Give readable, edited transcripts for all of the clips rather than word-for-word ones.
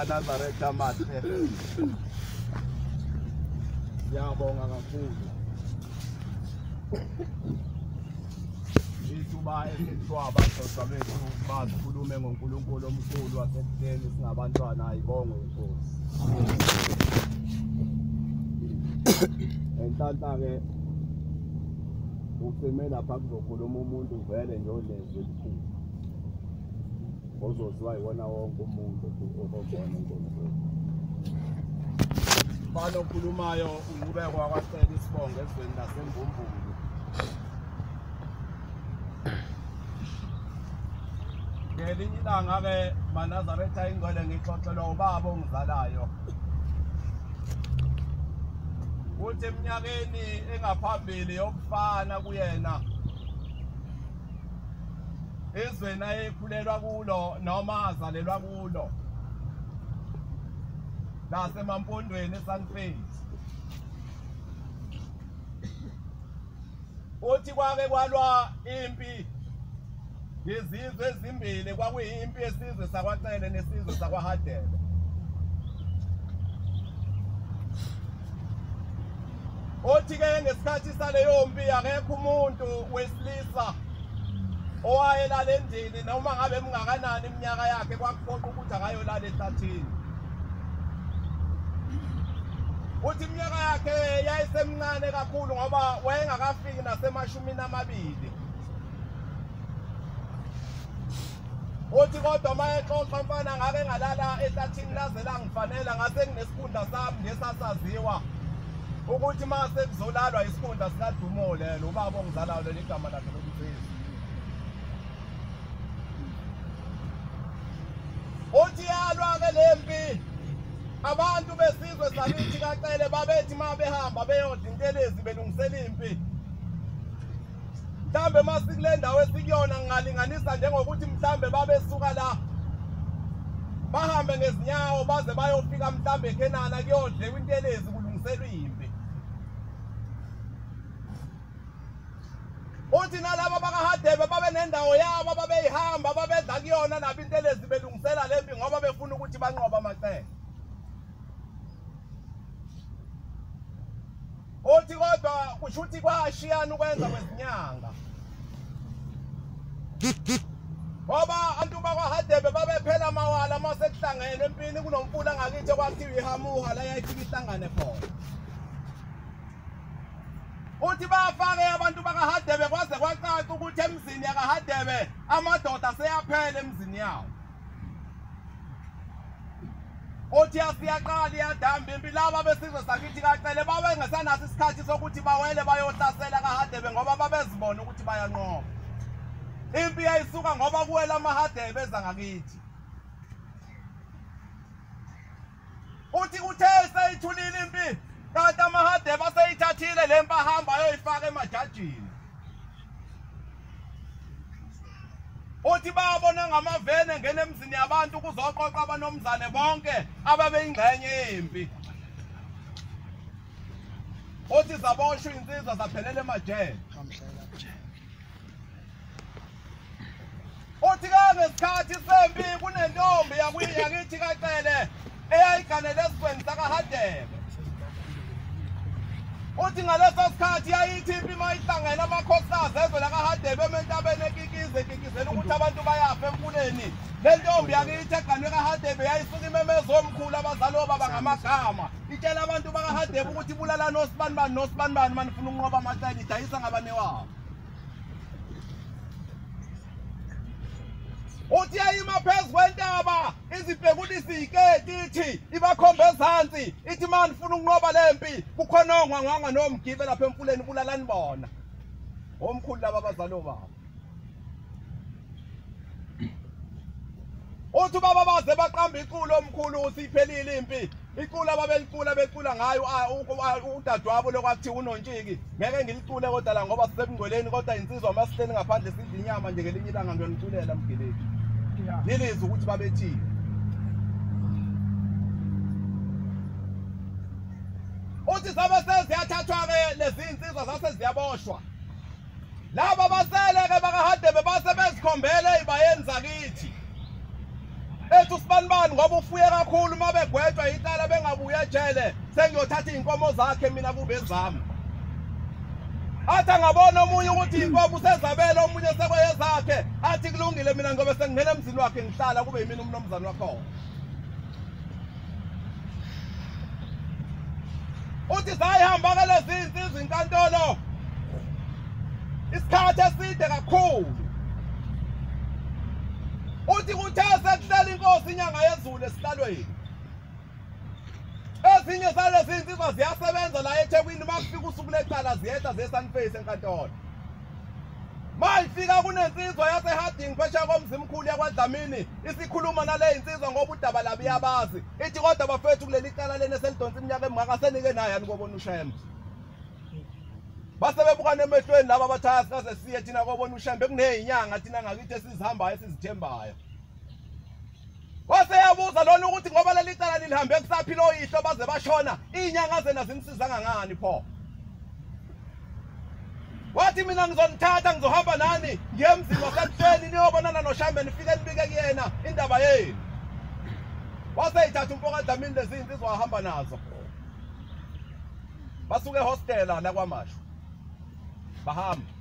Nazareth Mathe. Siyabonga kakhulu. Ithuba esithiwa abaqoqa bethu bazikhulume ngoNkulunkulu omkhulu wasekutheni singabantwana ayibonge inkosi. Enhlanhla-ke ucime lapha kuzokhuluma umuntu vele nje olezwe elikhulu. Ozoziwa yiwona wonke umuntu ozobona inkonzo. Balo okhulumayo uqhubeka kwacela isibongo ezweni laseMbumbulu. Ngelinye ilanga-ke maNazaretha ayingcwele ngixoxelwa ubaba ongizalayo. Uthi eminyakeni engaphambili yokufana kuyena ezweni ayekhulelwa kulo noma azalelwa kulo lasemampondweni eSunface. Uthi kwake kwalwa impi ngezizwe ezimbili, kwakuyimpi yesizwe sakwaCele nesizwe sakwaHadebe. Uthi-ke ngesikhathi saleyo mpi akekho umuntu wesilisa owayelala endlini noma ngabe mungakanani iminyaka yakhe kwakuphoqa ukuthi akayolala ehlathini. Uthi iminyaka yakhe yayisemncane kakhulu ngoba wayengakafiki nasemashumi-20. Uthi kodwa mayexoxa mfana ngake ngalala ehlathini laze langifanela ngase nginesikhundla sami ngesasaziwa ukuthi mase kuzolalwa isikhundla sikaDumo lelo ubaba ongizalayo leli gama lakhe lokuthini. Uthi yalwa-ke lempi abantu besizwe sakithi kaCele babethi ma behamba beyodla intelezi belungisela impi. Mhlambe masikule ndawo esikuyona ngingalinganisa njengokuthi mhlambe babesuka la bahambe ngezinyawo baze bayofika mhlambe eKenana kuyodlekwa intelezi kulungiselwa impi. Uthi nalabo bakaHadebe babe nendawo yabo babeyihamba babedla kuyona nabo intelezi belungisela lempi ngoba befuna ukuthi banqoba amaCele. Uthi kodwa kusho ukuthi kwashiyana ukwenza kwezinyanga. Ngoba abantu bakwaHadebe babephela amawala mase kuhlangene empini kunomfula ngakithi kwathiwa iHamuha la yayifika ihlangane khona. Uthi bafake abantu bakaHadebe kwaze kwacaca ukuthi emzini yakaHadebe amadoda seyaphela emzini yawo. Uthi asiyaqala iyadamba impi laba besizwe sakithi kaCele babe ngesanaso isikhathi sokuthi bawele bayohlasela kaHadebe ngoba babezibona ukuthi bayanqoba. Impi yayisuka ngoba kuwela amaHadebe eza ngakithi. Uthi uthe seyithulile impi kanti amaHadebe aseyithathile lempi ahamba bayoyifaka emajajini. Uthi babona ngamavene ngene emzini yabantu kuzoxoxa abanomzane bonke ababeyingxenye yempi. Uthi zaboshwa insizwa zaphelela emajele. Uthi ngesikhathi sempi kunentombi yakithi kaCele eyayiganele esigweni sakaHadebe. Uthi ngaleso sikhathi yayithi impi mayihlangene amakhosikazi ezwe lakaHadebe ementabeni ekikizela ukuthi abantu bayafa emfuleni. Le ntombi yakithi eganwe kaHadebe yayisuka imemeza omkhulu abazali obaba ngamagama. Itshela abantu bakaHadebe ukuthi bulala nosibanibani manifuna ukunqoba amacala idayisa ngabanewabo. Uthi yayima phezu kwentaba izibhekudisa iziketi ithi ibakhombe ezansi ithi manifuna ukunqoba lempi kukhona ongwangwanga nomgibe lapha emfuleni bulalani bona. Omkhulu laba abazali obaba. Uthi baba baze baqamba iculo omkhulu uthi iphelile impi. Iculo ababelicula ngayo udadewabo lokwakuthiwa uNontshiki. Ngeke ngilicule kodwa la ngoba sisebungcweleni kodwa insizwa masihleli ngaphandle sidla inyama nje ngelinye ilanga ngiyoniculela mgelethi. Nilizwe ukuthi babethini. Uthi sabe seziyathathwa-ke lezi insizwa zase ziyaboshwa. Laba basele-ke bakaHadebe base bezikhombele ey'bayeni zakithi. Ethi usibanibani ngoba ufuye kakhulu uma begwetshwa icala bengabuye ejele sengiyothatha iy'nkomo zakhe mina kube ezami. Athi angabona omunye ukuthi inkomo usezabele omunye sekweyezakhe athi kulungile mina ngobe sengingena emzini wakhe ngihlala kube yimina umnomzane wakho. Uthi zayihamba-ke lezi insizwa inkantolo isikhathi eside kakhulu. Uthi kuthe sekuhlela inkosi inyanga yezulu esihlalweni. Ezinye zalezi insizwa ziyasebenza la eThekwini makufika usuku lecala ziyehla ze-Sunface enkantolo. Mayifika kunensizwa yaseHarding phesheya komzimkhulu yakwaDlamini isikhuluma nale insizwa ngoba udaba labo iyabazi. Ithi kodwa bafethu kuleli cala lena eselidonsa iminyaka emingaka senike nayo yani kobona uShembe. Base bebukana emehlweni laba abathaya sikaze siye thina kobona uShembe kuneyinyanga thina ngakithi esizihambayo esizithembayo. Wase yabuza lona ukuthi ngoba leli cala lilihambe kusaphila oyihlo baze bashona inyanga zena zinisizanga ngani pho. Wathi mina ngizonithatha ngizohamba nani ngemzini wasebuhleni niyobonana noShambe nifike nibike kuyena indaba yenu. Wase ithatha uMpokaDlamini lezi insizwa wahamba nazo. Basuke ehostela la kwaMashu. Bahamba.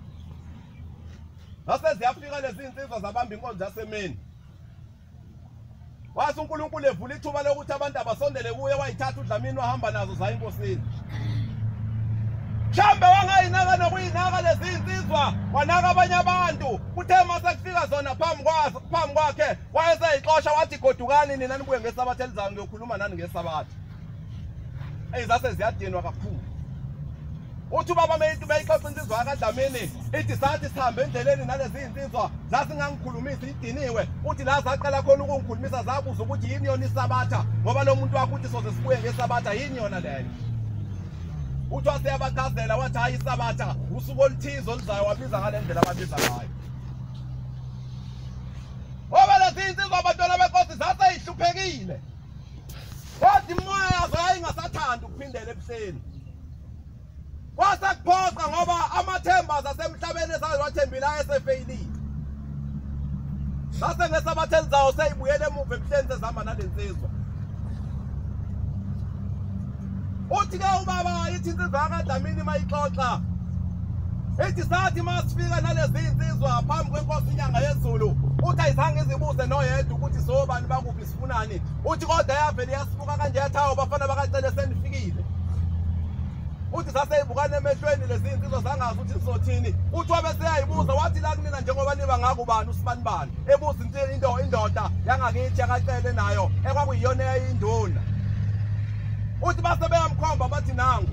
Base ziyafika lezi insizwa zabamba inkonzo yasemini. Wase uNkulunkulu evula ithuba lokuthi abantu abasondele kuye wayithatha uDlamini wahamba nazo zaya enkosini. Shambe wangayinaka nokuyinaka lezi insizwa wanaka abanye abantu kuthe mase kufika zona phambi kwakhe wayeseyixosha wathi godukani nina nibuye ngesabatha elizayo ngiyokhuluma nani ngesabatha. Zase ziyadinwa kakhulu. Uthi ubaba beyixoxa insizwa yakaDlamini ithi sathi sihambe endleleni nalezi insizwa zasingangikhulumisi idiniwe. Uthi la zaqala khona ukungikhulumisa zabuza ukuthi yini yona isabatha ngoba lo muntu wakho uthi soze sibuye ngesabatha yini yona leyo. Uthi waseyabachazela wathi hayi isabatha usuku oluthize oluzayo wabiza ngale ndlela ababiza ngayo. Ngoba lezi insizwa abantwana benkosi zaseyihluphekile. Wathi moya yazo yayingasathandi ukuphindela ebuhleni. Kwase kuphoqa ngoba amathemba zasemhlabeni esawathembile ayesefeyilile. Sase ngesabatha elizayo seyibuyele emuva ebuhleni sezihamba nalensizwa. Uthi-ke ubaba ithi insizwa yakaDlamini mayixoxa. Ithi sathi masifika nalezi insizwa phambi kwenkosi inyanga yezulu. Uthi ayizange izibuze noyedwa ukuthi sobani bakuphi sifunani. Uthi kodwa yavele yasibuka kanje yathawo bafana bakaCele senifikile. Uthi saseyibukana emehlweni lezi insizwa zangazi ukuthi sizothini. Uthi wabe seyayibuza wathi la kunina njengoba niba ngakubani usibanibani. Ebuza indoda yangakithi yakaCele nayo ekwakuyiyona eyayinduna. Uthi base beyamkhomba bathi nangu.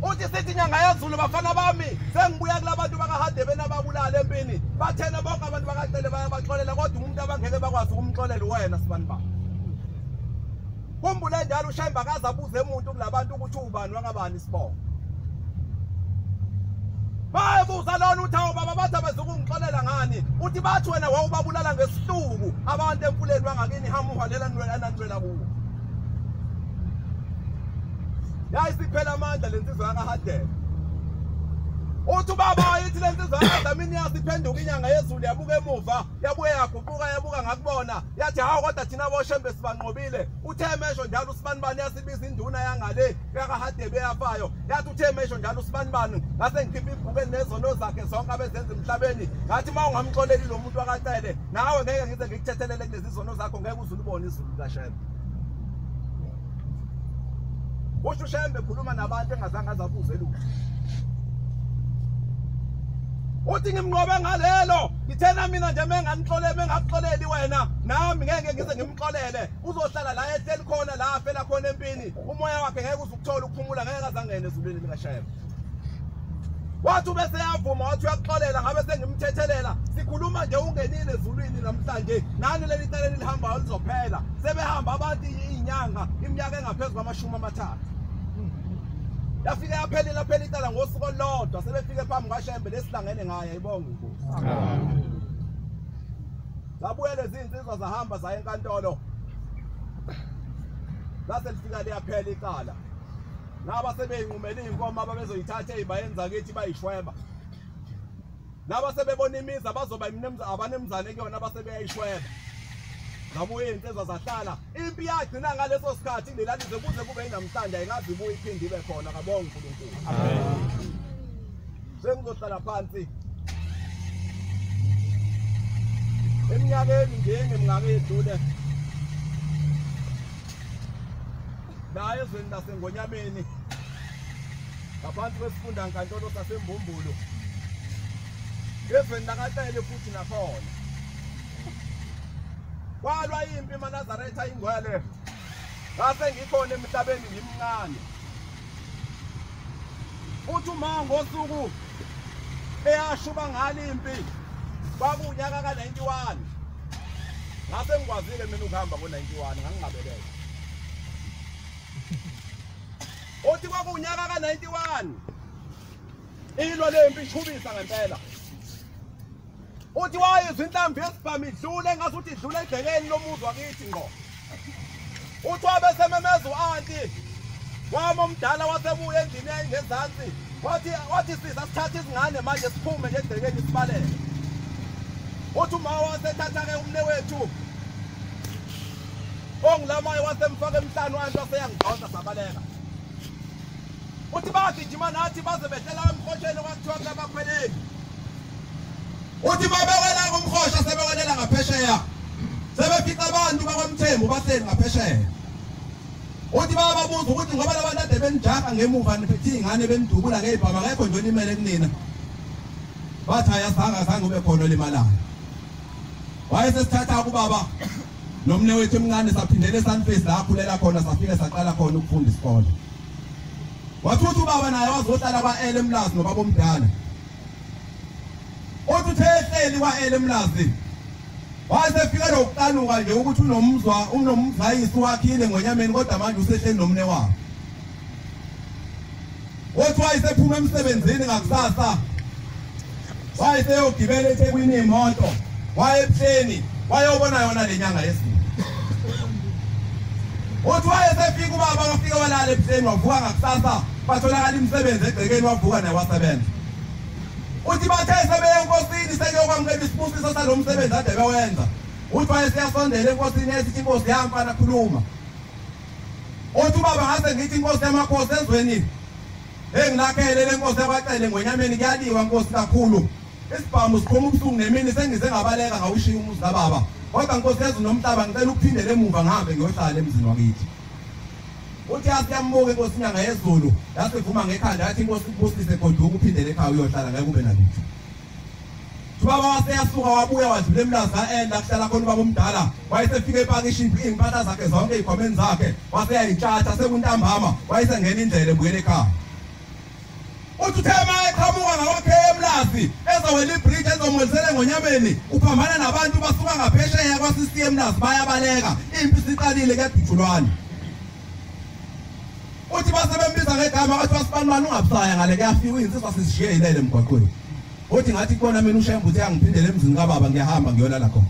Uthi sithi inyanga yezulu bafana bami sengibuya kulabantu bakaHadebe nababulala empini. Bathena bonke abantu bakaCele bayabaxolela kodwa umuntu abangeke bakwazi ukumxolela wena sibanibani. Kumbule njalo uShembe akaze abuze umuntu kulabantu ukuthi ubani wakabani isibongo. wabuza lona uthi awu baba bathi abezukungixolela ngani uthi bathi wena wawubabulala ngesihluku abantu emfuleni wangakini hamba uhalela nanwela kuwo yayisiphela amandla lensizwa yakahadela uthi baba yithi lensizwa yakadamini yasiphenduka inyanga yezulu yabuka emuva yabuye yaguquka yabuka ngakubona yathi hawu kodwa thina boshembe sibanqobile uthe mesho njalo usibanibani yasibiza induna yangale yakahadebe yafayo yathi uthe mesho njalo usibanibani ngase ngikhipha ibhuku nezono zakhe zonke abezenza emhlabeni ngathi mawungamxoleli lo muntu wakacele nawe ngeke ngize ngikuthethelele kulezi zono zakho ngeke uzulibone izulu kaShembe usho uShembe khuluma nabantu engazange azabuze lutho uthi ngimnqobe ngalelo ngithena mina nje mengakuxoleli wena nami ngeke ngize ngimxolele uzohlala la ehleli khona la afela khona empini umoya wakhe ngeke uzukuthola ukuphumula ngeke azangene ezulwini likaShembe wathi bese yavuma wathi uyaxolela ngabe sengimthethelela sikhuluma nje ungenile ezulwini namhlanje nani leli icala lihamba lizophela sebehamba abantu inyanga iminyaka engaphezulu kwama-30 yafika yaphela icala ngosuku olodwa sebefike phambi kaShembe lesihlangene ngaye ayibonga inkosi zabuye lezi insizwa zahamba zaya enkantolo lase lifika liyaphela icala naba sebeyinqumela inkomo ababezoyithatha ezibayenza kithi bayishweba naba sebebona imizi abazoba abanemzane kuyona abasebeyayishweba zabuye insizwa zahlala impi yagcina ngaleso sikhathi lelalize kuze kube yinamhlanje ayingazi ibuye iphinde ibe khona kabonga uNkulunkulu amen sengizohlala phansi eminyakeni nje ngemingaka edlule la ezweni laseNgonyameni ngaphansi kwesifunda nkantolo saseMbumbulu ezweni lakaTele futhi nakhona kwalwa impi eManazaretha ingwele ngase ngikhona emhlabeni ngimncane uthi uma ngosuku eyashuba ngale impi kwakunyaka ka91 ngase ngikwazile mina ukuhamba ngo91 ngangingabeleka uthi kwakunyaka ka91 ilo lempi ichubisa ngempela uthi wayizwa inhlambi yesibhamu idlule ngasuthi idlule egcekeni lomuzi wakithi ngo uthi wabesememeza u-anti wama omdala wasebuya endlini eyayingezansi wathi sisa sithatha izingane manje siphume nje egcekeni sibalele uthi uma wasethatha-ke umnewethu ongilamayo wasemfaka emhlane wantu waseyangidonsa sabaleka uthi bagijima nathi baze behlela emhotsheni kwakuthiwa kunabakhweleli uthi babewela kumhosha sebewelela ngaphesheya sebefica abantu bakwaMthembu baseli ngaphesheya uthi bababuza ukuthi ngoba labantu ade benijaha ngemuva niphethe ingane benidubula ngezibhama ngekho nje onimele kunina bathi ayazange ube khona olimalayo wayesesithatha kubaba nomnewethu emncane saphindele eSunface la akhulela khona safike saqala khona ukufunda isikole wathuthi ubaba naye wazohlala kwa-L Mlazi nobaba omdala uthi uthehleli kwa-L Mlazi wayesefike lokuqanuka nje ukuthi unomzayisi wakhile Ngonyameni kodwa manje usehleli nomne wabo uthi wayesephuma emsebenzini ngakusasa wayeseyogibela eThekwini imoto wayebuhleni wayobona yona lenyanga yesibili uthi wayesefika ubaba wafika walala ebuhleni wavuka ngakusasa batholakala imisebenzi egcekeni wavuka naye wasebenza uthi bathe sebeye enkosini seyokwamukela isibusiso salo msebenzi ade bewenza uthi wayesiyasondela enkosini esithi inkosi yamfana khuluma uthi ubaba ngase ngithi inkosi yamakhosi ezweni engilakhele lenkosi yakwaCele Ngonyameni kuyaliwa nkosi kakhulu isibhamu sikhoma ubusuku nemini sengize ngabaleka ngawushiya umuzi kababa kodwa nkosi yezwe nomhlaba ngicela ukuphindela emuva ngihambe ngiyohlala emzini wakithi uthi asiyambuka inkosi inyanga yezulu yasivuma ngekhanda yathi inkosi kubusise kodwa ukuphindela ekhaya uyohlala ngeke kube nalutho ubaba waseyasuka wabuya wadlula eMlazi ka-Enda kuhlala khona ubaba omdala wayesefika epakishini iy'mpahla zakhe zonke ey'khwameni zakhe waseyayitshatha sekuntambama wayesengena indlela ebuyela ekhaya uthi uthe ma eqhamuka ngakwakhe eMlazi ezowela ibridge ezomolisele Ngonyameni uphambana nabantu basuka ngaphesheya kwa-CCM Mlazi bayabaleka impi siqalile kuyadutshulwana uthi base bembiza ngegama bathi wasibanibani ungabusaya ngale kuyafika iy'nsizwa sizishiye yilele emgwaqweni uthi ngathi kubona mina uShembe uthi angiphindele emzini kababa ngiyahamba ngiyolala khona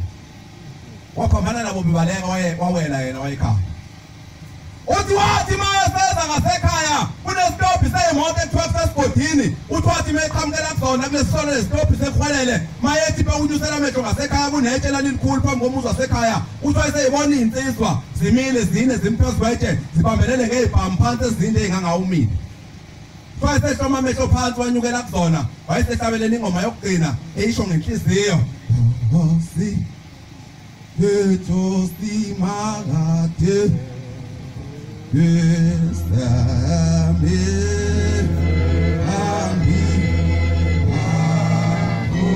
waphambana nabo bebaleka wawela yena wayekhaya uthi wathi mayeseza ngasekhaya kunesitophi seyimoto ekuthiwa sesigodini uthi wathi meqhamukela kuzona kulesisolo lesitophi sekhwelele mayethi bewunyusela amehlo ngasekhaya kunetshe lalikhulu phambi komuzi wasekhaya uthi wayeseyibona iy'nsizwa zimile zine zimphezu kwetshe zibambelele ngey'bhamu phansi ezinde ey'ngangawumile wayesehloma amehlo phansi wanyukela kuzona wayesehlabeleni ingoma yokugcina eyisho ngenhliziyo Nkosi yethu simakade Besame ami ako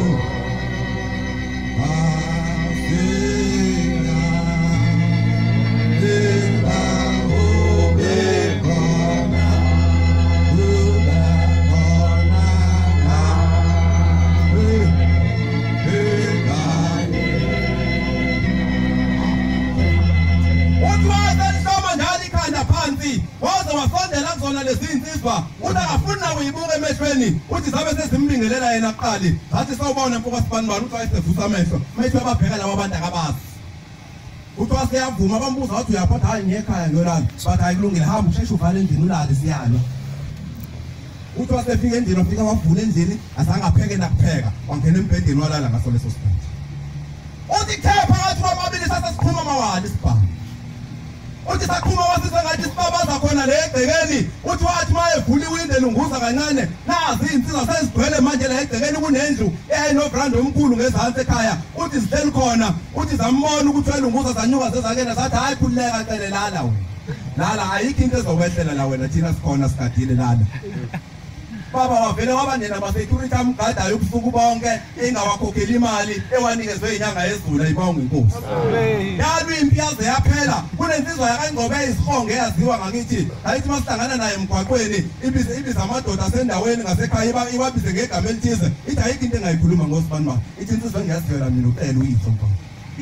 asena ela obekona waze wasondela kuzona lezi insizwa uthi akafuna uyibuka emehlweni uthi zabe sezimbingelela yena kuqali zathi sawubona mfoko sibanibani uthi wayesevusa amehlo manje babheka labo abantu akabazi uthi waseyavuma bambuza wathi uyaphatha hayi ngekhaya ngiyolala bathi ayikulungile hamba usheshe uvale endlini ulale siyalwa uthi wasefika endlini wafika wavula endlini azange apheke nakupheka wangena embhedeni walala ngaso leso sikhathi uthi kepha phakathi kwamabili sasesikhuluma amawali isibhamu uthi saqhuma wasise ngathi sibabaza khona le egcekeni uthi wathi mayevula iwindi elunguza kancane nazi insizwa sezigcwele manje la egcekeni kunendlu eyayinobrand omkhulu ngezansi ekhaya uthi zihleli khona uthi zambona ukuthi elunguza zanyuka zezakena zathi hayi khululeka cele lala wena lala ayikho into ezowehlela la wena thina sikhona sigadile lala baba wavele wabanena basecurity amgadayo ubusuku bonke engawakhokheli imali ewanikezwe inyanga yezulu ayibonga inkosi yalwa impi yaze yaphela kunensizwa yakangcobe izihonge yaziwa ngakithi ayithi masihlangana naye emgwaqweni ibiza amadoda asendaweni ngasekhaya ibabize ngegama elithize ithi ayikho into engayikhuluma ngosibani ba ithi insizwa engiyazivela mina ucela uyitho mfana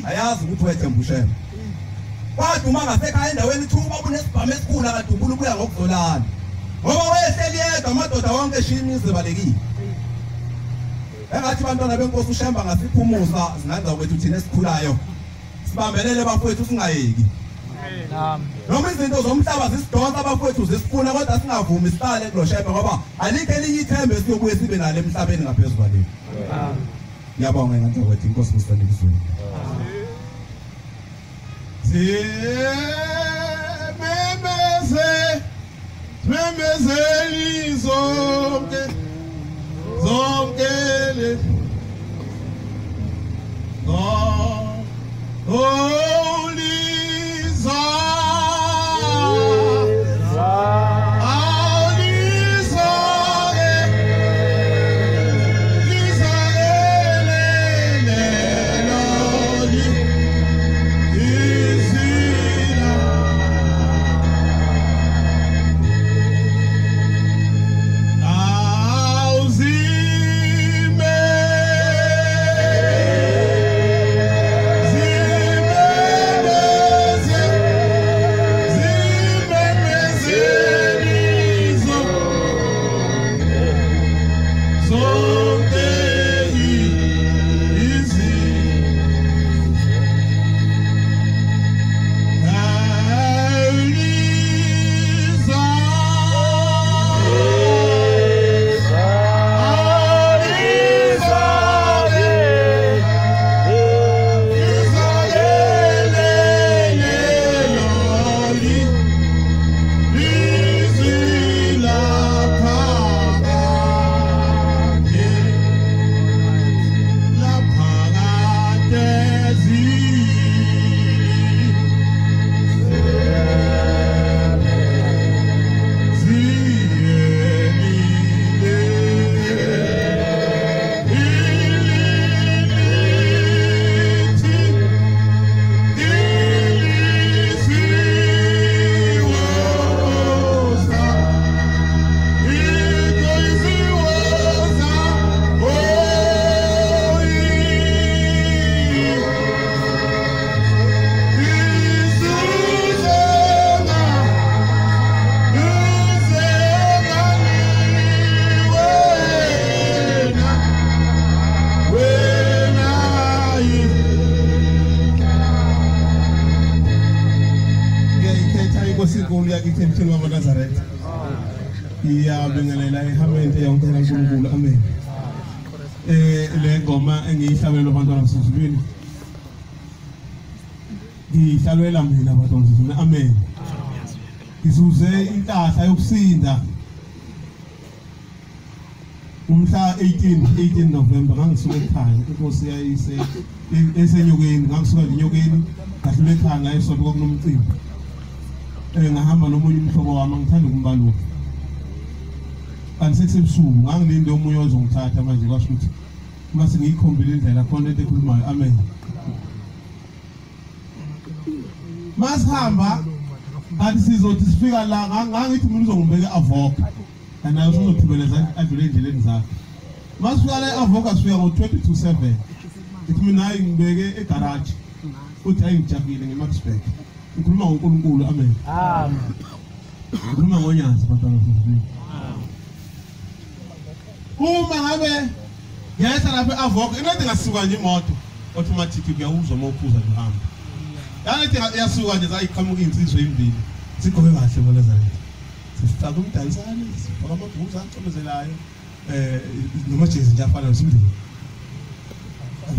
ayazi ukuthi wethemba uShembe waduma ngasekhaya endaweni thuba kunesibhamu esikhulu akadumbula ukuya ngokuzolana ngoba wehleli yedwa amadoda wonke eshini izibalekile engathi bantwana benkosi uShembe ngasiphumuza singenza ukuthi thina esikhulayo sibambelele bafowethu singayeki noma izinto zomhlaba zisidonsa abafowethu zisifuna kodwa singavumi sihlale kulo Shembe ngoba alikho elinye ithembe siyobuye sibe nalo emhlabeni ngaphezulu kwaleli ngiyabonga ngantshokothi inkosi kusithanda izulu Memezeli zonke le Holy Amen. Iyabingelela ihamende yonke kaNkulunkulu amen. Le ngoma engiyihlabela abantwana basezulwini. Ngihlabela mina abantwana basezulwini amen. Ngizuze inhlanhla yokusinda. Umhla 18 November ngangisuka ekhaya inkosi yayise esenyokeni ngangisuka enyokeni ngahlula ekhaya ngayesonto kokunomcimbi. Ngahamba nomunye umhlobo wami ngithanda ukumbaluka. Angisesebusuku ngangilinde omunye ozongithatha manje kwasho ukuthi mase ngiyikhombile indlela khona into ekhulumayo amen. Masihamba kanti sizothi sifika la ngangithi mina uzombeka eAvoka naye uzothubeleza adlule endleleni zakhe. Masifika la eAvoka sifika ngo-22:07 ngithi mina hayi ngibeke egarage uthi hayi ngijabulile ngeMaxburg. Ngikhuluma ngoNkulunkulu amen. Amen. Ngikhuluma ngoNyazi bantwana basezulwini. Uma ngabe ngiyahla lapha eAvoka into ngasuka nje imoto automatic kuyawuzwa mawuphuza ngihamba. Yathi yasuka nje zayiqhamuka insizwe ezimbili. Sigqoke kahle bona zathi. Sifaka umdansane, sifaka amabhuzu acomezelayo noma jezi nje afana nosimndeni.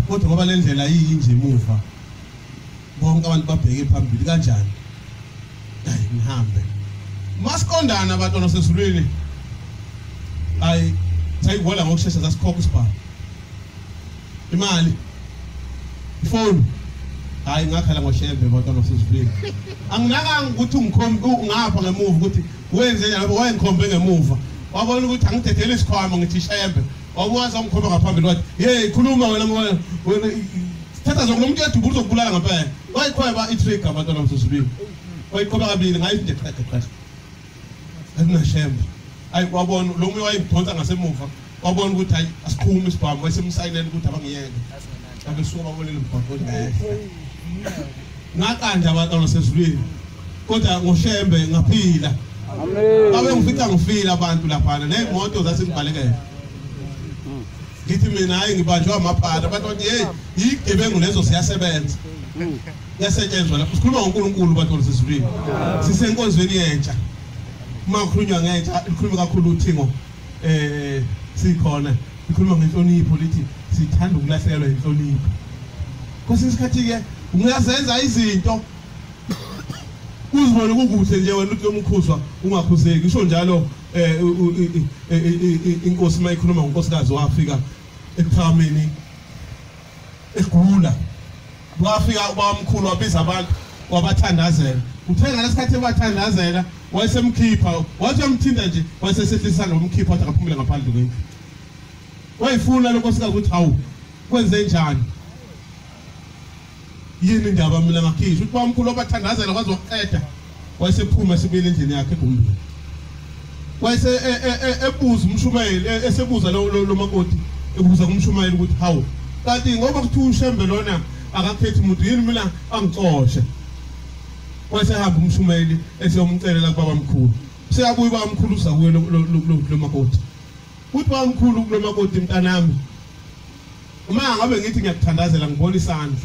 Kodwa ngoba le ndlela yinje emuva. Bonke abantu babheke phambili kanjani? Hayi ngihambe. Masiqondana abantwana basezulwini. Hayi sayibola ngokusheshsha zasikhokha isibhamu. Imali. Ifoni. Hayi ngakhala ngoshembe abantwana basezulwini. Anginakanga ukuthi ungikhombe ngapha ngemuva ukuthi wenze njalo lapho wayengikhombe ngemuva. Wabona ukuthi angithethele isikhwama ngithi shembe. Wabuza ungikhomba ngaphambili wathi, "Hey khuluma wena thatha zokumuntu yedwa uzokubulala ngempela." Wayikhweba itrigger abantwana basezulwini. Wayikhomba kabili ngayithi nje qhaqha. Akunashembe. Ayi wabona lo munye wayephonsa ngasemuva. Wabona ukuthi hayi asiqhume isibhamu wayesemsayinela ukuthi abangiyeke. Abesuka babonile umbhaqo ngeke. Ngakanje abantwana basezulwini. Kodwa ngoshembe ngaphila. Amen. Abe ngifica ngifila abantu lapha nemoto zasengibalekela. Ngithi mina hayi ngibanjwa amaphara abantu bathi hey yigebengu lezo siyasebenza. Yasetshenzwa lapho sikhuluma ngoNkulunkulu abantu basezulwini. Sisenkonzweni yentsha. Uma kukhulunywa ngentsha ikhuluma kakhulu uthingo sikhona ikhuluma ngenhlonipho lithi sithanda ukulahlekelwa inhlonipho. Kwesinye isikhathi ke ungazenza izinto uzibone kukuhle nje wena uthi umkhuzwa ungakhuzeki isho njalo inkosi mayikhuluma ngonkosikazi wafika ekuphakameni egula wafika ubamkhulu wabiza abantu wabathandazela uthenga lesikhathi ebathandazela wayesemkhipha wathi yamthinta nje wayesesehlisa ngomkhipha wathi akaphumule ngaphandle kwendlu wayifuna lonkosikazi ukuthi hawu kwenze njani yini indaba mina ngakhisha uthi bamkhulu obathandazela kwazi ukuqeda wayesephuma sibele endlini yakhe egumbini wayese ebuza umshumayeli esebuza lo makoti ebuza kumshumayeli ukuthi hawu kanti ngoba kuthiwa ushembe lona akakhethi umuntu yini mina angixoshe wayesehamba umshumayeli esiyomcelela kubaba mkhulu seyabuya baba mkhulu uzakuye lo makoti uthi baba mkhulu kulo makoti mntanami uma ngabe ngithi ngiyakuthandazela ngibona isandla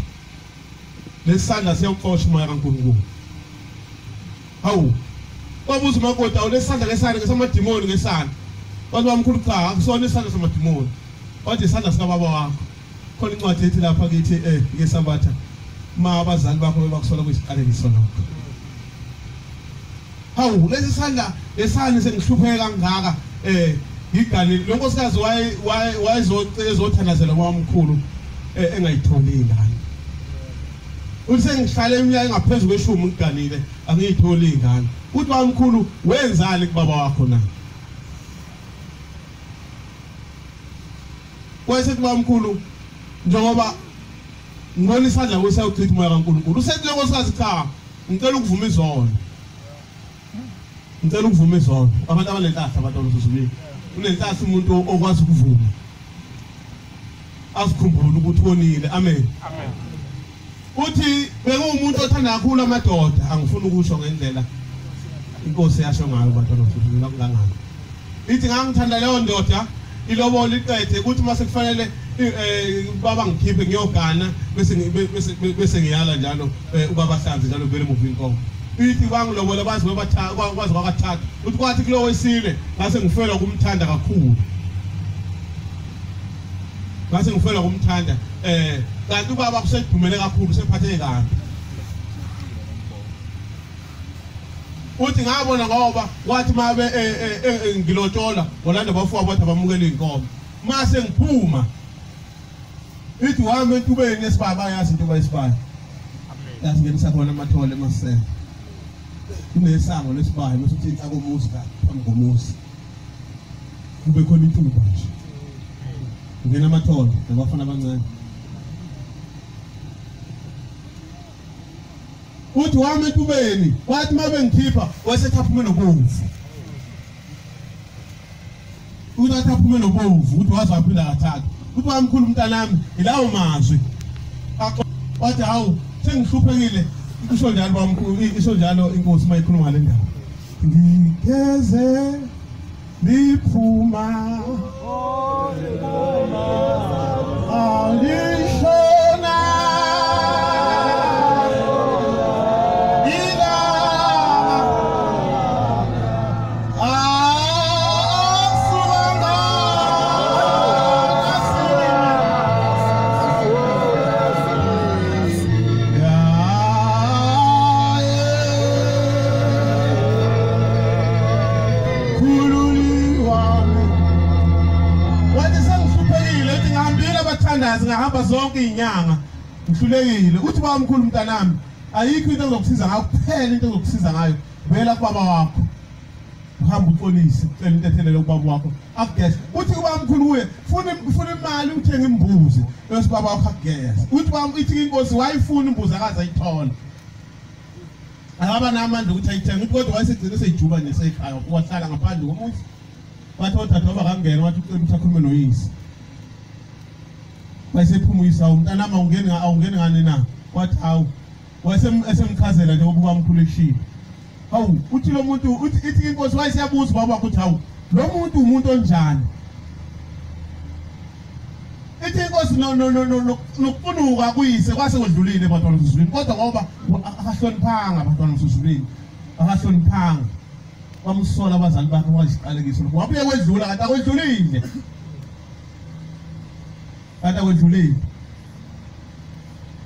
lesandla siyakuxosha umoya kaNkulunkulu. Hawu. Wabuza umakoti awulesandla lesandla ngesamadimoni ngesandla. Wathi bamkhulu cha akusona isandla samadimoni. Wathi isandla sika baba wakho. Khona incwadi ethi lapha kithi ngesabatha ma abazali bakho bebakusola kuyisiqale ngisonokho. Hawu lesi sandla lesandla sengihlupheka kangaka ngigani lonkosikazi wayezothandazela kwamkhulu engayitholi ingane. Usengihlale iminyaka engaphezulu kweshumi ngiganile angiyitholi ingane. Uthi bamkhulu wenzani kubaba wakho na? Wayesethi bamkhulu njengoba ngibona isandla wesawuchitha umoya kaNkulunkulu. Usethi lonkosikazi cha ngicela ukuvuma izono. Ngicela ukuvuma izono. Abantu abanenhlahla abantu abasezulwini. Unenhlahla umuntu okwazi ukuvuma. Asikhumbule ukuthi wonile. Amen. Amen. Uthi bekuwumuntu othanda kakhulu amadoda angifuni ukusho ngendlela inkosi yasho ngayo bantwana basezulwini kangangani. Ithi ngangithanda leyo ndoda ilobola iqede ukuthi mase kufanele baba ngikhiphe ngiyogana bese ngiyala njalo ubaba hlanzi njalo vele muva inkomo. ithi bangilobola bazi kwazi kwakathathu uthi kwathi kulo wesine ngase ngifela ukumthanda kakhulu ngase ngifela ukumthanda kanti ubaba kusedumele kakhulu sephatheke kabi uthi ngabona ngoba wathi mabe ngilotshola olanda bafuwa bathi abamukela inkomo mase ngiphuma ithi wami entubeni esibaba yazi into bayisibaya yazi ngenisa khona amathole emasele kunesango lesibaya bese uthi akubuzi ka phambi komuzi kube khona intuba nje ngena amathole nabafana abancane uthi wami entubeni wathi mabe ngikhipha wasethaphuma nobomvu uthaphuma nobomvu uthi wazaphila kathathu uthi wamkhulu umntanami ilawo mazwi wathi hawu sengihluphekile isho njalo bamkhulu isho njalo inkosi mayikhuluma ngale ndaba ngigeze liphuma alishona ila ngahamba zonke inyanga ngihlulekile uthi bamkhulu umntanami ayikho into ezokusiza ngayo kuphela into ezokusiza ngayo vela kubaba wakho uhamba uxolise ucela into ethelele kubaba wakho akugesa uthi kubamkhulu kuye funa imali uthenge imbuzi bese baba wakho akugesa uthi ithi inkosi wayifuna imbuzi akaze ayithola akaba namandla ukuthi ayithenge kodwa wayesegcina seyijuba nje seyikhaya wahlala ngaphandle komuzi wathi othatha abakangena wathi ucela ukuthi akhulume noyise wayesephumisa umntanami awungeni ngani na wathi hawu wayesemkhazela nje ukuba mkhulu eshilo hawu uthi lo muntu ithi inkosi wayeseyabuza baba wakho uthi hawu lo muntu umuntu onjani ithi inkosi nokufunuka kuyise kwase kwedlulile abantwana besizulwini kodwa ngoba akahloniphanga abantwana besizulwini akahloniphanga wamsola abazali bakhe waziqalekiso lokho wabuye kwedlula kanti akwedlulile kanti akwedlulile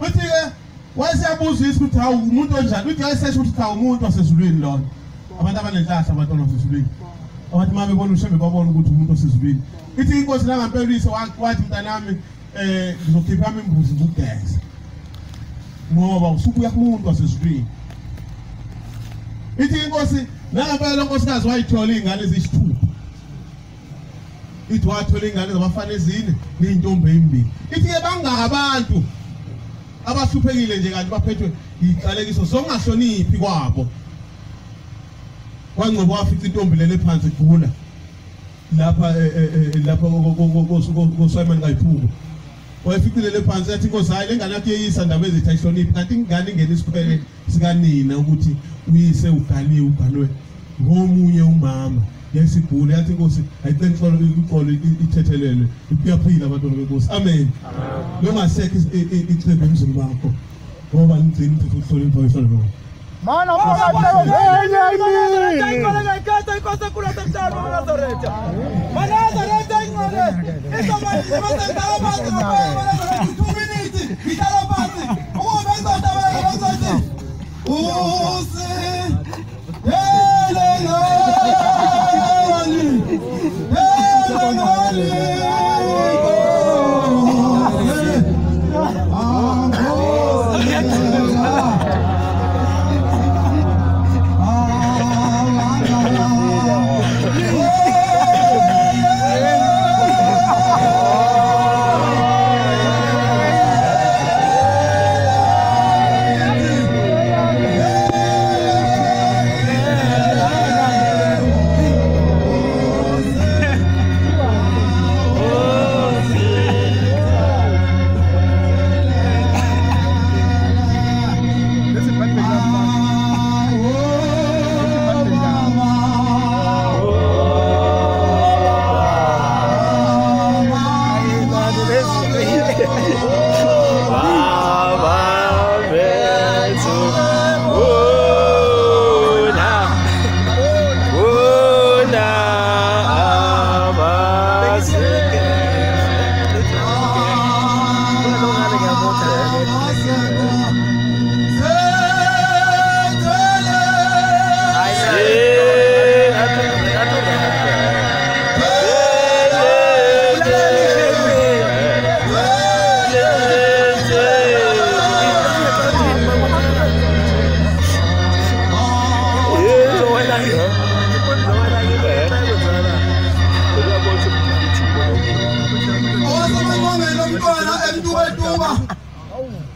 uthi-ke wayeseyabuza ukuthi hawu umuntu onjani uthi wayesesho ukuthi hawu umuntu wasezulwini lona abantu abanenhlahla abantwana basezulwini abathi uma bebona ushembe babona ukuthi umuntu osezulwini ithi inkosi nangampela uyise wathi mntanami ngizokhipha imbuzi ngugeza ngoba usubuya kumuntu wasezulwini ithi inkosi nangampela lo nkosikazi wayithola iy'ngane eziyisithupha ithi wathola iy'ngane zabafana ezine ney'ntombi ey'mbili ithi-ke bangaka abantu abahluphekile nje kanti baphethwe iy'qalekiso zongahloniphi kwabo wangcobo wafica intombi lele phansi igula lapha koSimon kaYiphuko wayeficilele phansi yathi inkosi hayi le ngane yakhe yeyisa ndaba ezithi ayihloniphi kanti ingane ingena isikhwele sikanina ukuthi uyise uganiwe uganwe ngomunye umama yasigula yathi inkosi ayicela uxolo ithethelele uyaphila abantwana benkosi amen lo ngasekho icebo emzini wakho ngoba ngigcina ukuthi uhlonipha isonto Mana Oh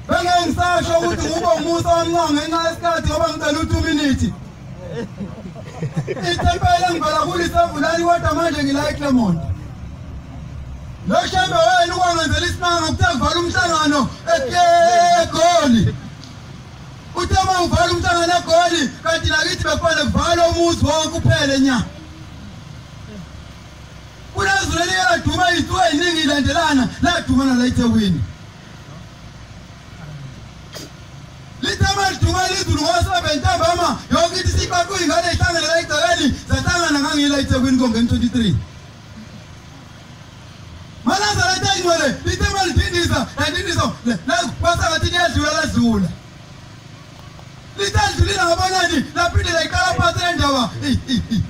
bengengisasho ukuthi ngube umusa wamncane ngenxa yesikhathi ngoba ngicela u2 minutes itempele ngivela kulisavulani kodwa manje ngila eClermont lo shembe wena ukwangenzela isimanga kuthe kuvala umhlangano eGoli uthema uvala umhlangano eGoli kanti nakithi bekufanele kuvala umuzi wonke uphele nya kunezulu eliyaduma izitu eziningi ilandelana ladumana la eThekwini lithema liduma lizulu ngo7 ntambama yonke ithi siqaqu ingane ihlangene la eGcekeni zahlangana ngangila eThekwini kongeni 23 Manazarete ingcwele lithema lidindisa la kwasa ngathi liyadlula ladlula litadlulile ngabonani laphinde layiqala phansi lendaba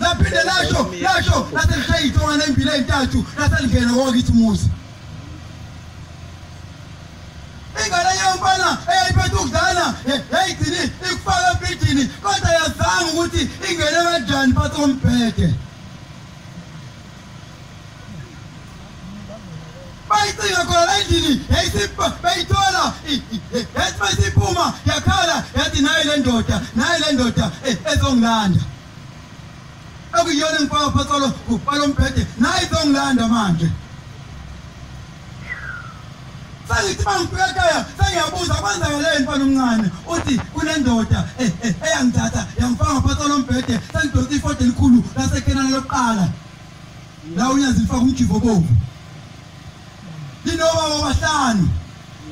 laphinde lasho laselishayithonga nempilo ezintathu laselingena kokithi umuzi ingane yomfana eyayiphethe ukudlana yayigcini ikufaka ebridini kodwa yazanga ukuthi ingene kanjani phansi kombhede bayicinga khona endlini bayithola yathi basiphuma yakhala yathi naye le ndoda ezongilanda akuyona ngifaka phatsolo balombhede naye izongilanda manje sangithi bangifika ekhaya sengiyabuza kwenzakaleni mfana omncane uthi kunendoda eyangithatha yangifaka phatsolo lombhede sengidonsa ifode elikhulu laseKenana lokuqala la unyazi lifaka umjivo bovu Linoba wabahlanu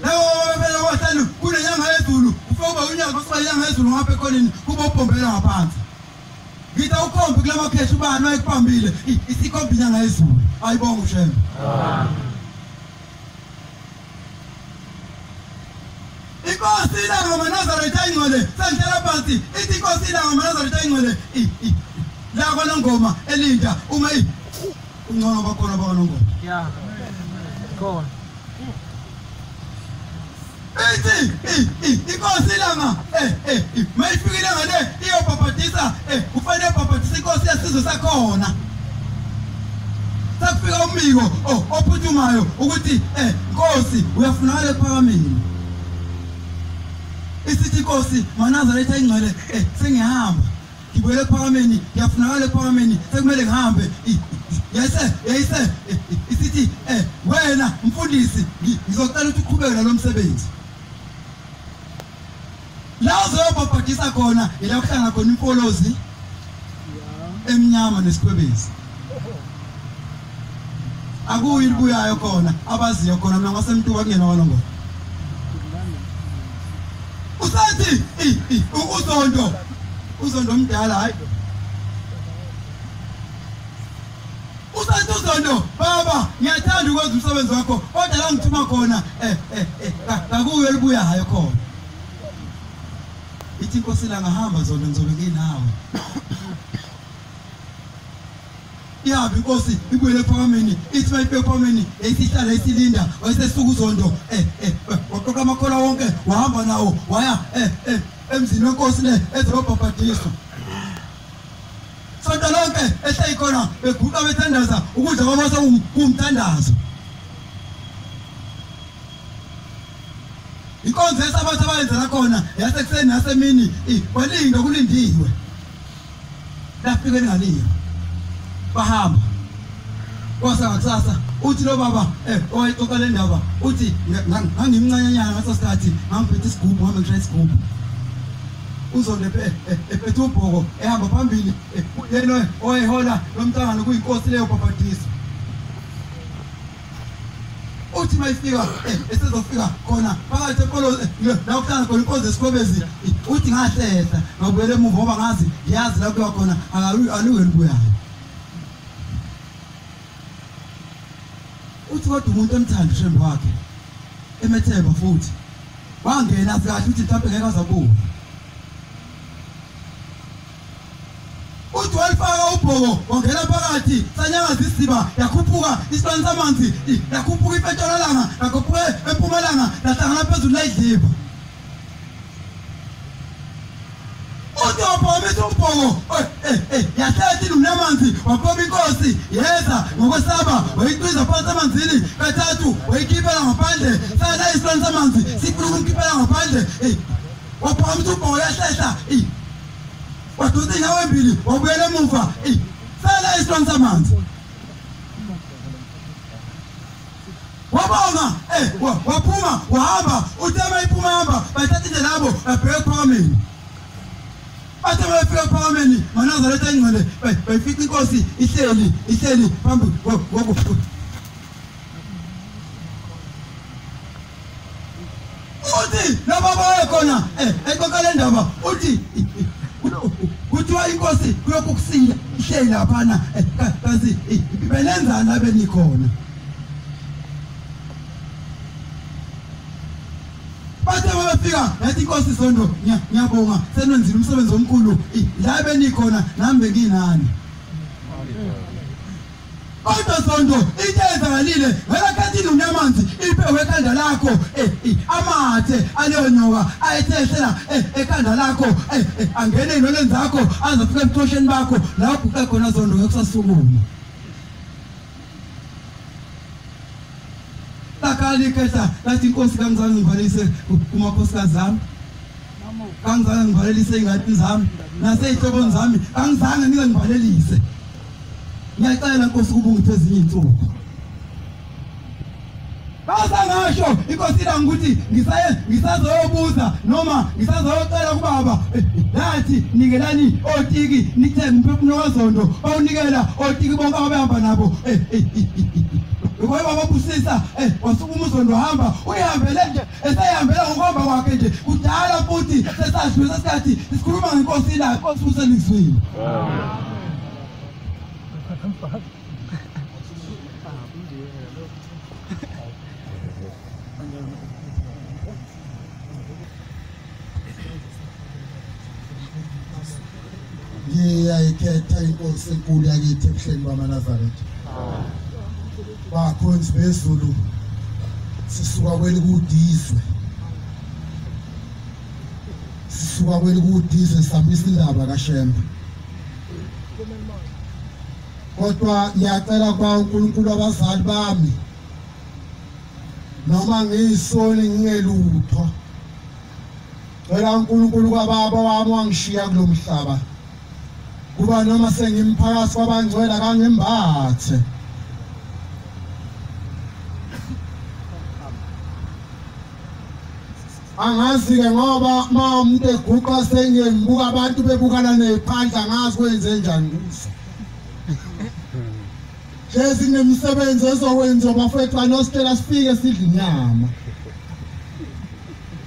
lawo bebela wabahlanu kunenyanga yezulu kufoba unyaka basuka inyanga yezulu ngapha ekhoneni kuba ubhombela ngaphansi ngitha ukhombi kulama kheshi ubani wayekubambile isikhombi inyanga yezulu ayibonga ushembe Inkosi ila ngamaNazaretha ayingcwele sanhlala phansi ithi inkosi ila ngamaNazaretha ayingcwele la kona ngoma elinda uma ungcono bakhona bakona yeah go on inkosi langa mayifikile ngale iyobhabhatisa kufanele ubhabhatisa inkosi yesizwe sakhona sakufika umbiko ophuthumayo ukuthi inkosi uyafunakala ephakameni isithi inkosi maNazaretha ayingcwele sengihamba ngibuyele ephakameni ngiyafunakala ephakameni sekumele ngihambe yayise isithi wena mfundisi ngizocela ukuthi uqhubeke nalomsebenzi la uzobhabhatisa khona ila kuhlanga khona impolozi emnyama nesikhwebezi akuyi libuyayo khona abaziyo khona mina ngasemntu wakungena walongo usathi uzondo mdala hayi usathi uzondo baba ngiyathanda ukwenza umsebenzi wakho kodwa la ngithuma khona akuyi libuyayo khona ithi inkosi la ngahamba zondo ngizobe nginawe ihambe inkosi ibuyele ephakameni ithi mayifike ephakameni isihlala isilinda wayesesuka uzondo waqoqa amakhola wonke wahamba nawo waya emzini wenkosi le ezobhabhatiswa sonto lonke ehlayikhona beguqa bethandaza ukudla kwabasa kumthandazo inkonzo esabathu abayenzela khona yasekuseni nasemini kwalinda kulindiwe lafike lingaliyo bahamba kwasa ngakusasa uthi lo baba owayixoxa le ndaba uthi ngangimncanyanyana ngaso sikhathi ngangiphethe isigubhu ngambe ngishaya isigubhu uzonde ephethe ubhoko ehamba phambili yena oyehola lomntangano kuyinkosi leyo bhabhatisa uthi mayifika esezofika khona phakathi enkolozi la kuhlala khona inkosi esikhobezi uthi ngahlehla ngabuyele emuva ngoba ngazi ngiyazi la kuya khona aluwe libuyayo uthi kodwa umuntu emthanda ushembe wakhe emethemba futhi wangena kahle uthi mhlawumbe ngeke azabuya uthi walifaka ubhoko wangena phakathi sanyanga zisiba yakhuphuka isibani samanzi yakhuphuka ifetololanga yakhuphuka empumalanga lahlangana phezulu layidliba uthi waphakamisa ubhoko yahlathi lunamanzi waqoba inkosi yeza ngokwesaba wayicwiza phansi emanzini kathathu wayikhipela ngaphandle ngaphandle sana isilwane samanzi sifuna ukumkhiphela ngaphandle waphakamisa ubhobo uyahlehla wadonsa inyawo embili wabuyela emuva sana isilwane samanzi wabonga waphuma wahamba utema iphuma hamba bathatha indlela yabo babheka ephakameni bathe bayafika ephakameni ngoNazaretha engcwele bayifica inkosi ihleli phambi uthi laba bayekhona ekokale ndaba uthi kuthiwa inkosi kuyokukusila ihleli laphana kanti benenzani abenikhona bathe babefika yathi inkosi Zondo ngiyabonga senwenzile umsebenzi omkhulu la benikhona nami benginani kodwa Zondo into eyenzakalile ngelakhathini unamanzi ipewe ekhanda lakho amathe aleyo nyoka ayethehlela ekhanda lakho angene ey'nweleni zakho azafika ebuchosheni bakho la uguqe khona Zondo ngekusasukuma lakali khetha lathi inkosi kangizange ngivalelise kumakhosikazi zami kangizange ngivalelise ey'ngadini zami nasey'hloboni zami kangizange ngize ngivalelise ngiyacela Nkosi ukuba ungiphe ezinye iy'nsuku basangasho inkosi ilanga ukuthi ngisazoyobuza noma ngisazoyocela kubaba lathi nikelani otiki nithenge umphefumulo kaZondo bawunikela otiki bonke abahamba nabo ngoba babusisa wasukuma uZondo hamba uyihambele nje eseyihambela ngokuhamba kwakhe nje kudala futhi sesadlule sesikhathi sikhuluma ngenkosi la inkosi uselizwile ngiyayikhetha inkosi enkulu yakithi ebuhleni bamaNazaretha bakhonzi bezulu sisuka kwelikudizwe sihambisa indaba kaShembe kodwa ngiyacela kwaNkulunkulu abazali bami noma ngiyisoni ngingelutho cela uNkulunkulu kababa wami wangishiya kulomhlaba kuba noma sengimphakathi kwabangcwele kangimbathe angazi-ke ngoba ma umuntu eguqa sengibuka abantu bebukana nephandla ngazi kwenze njani kuso hlezi nemisebenzi ezokwenziwa bafethu anositela sifike sidle inyama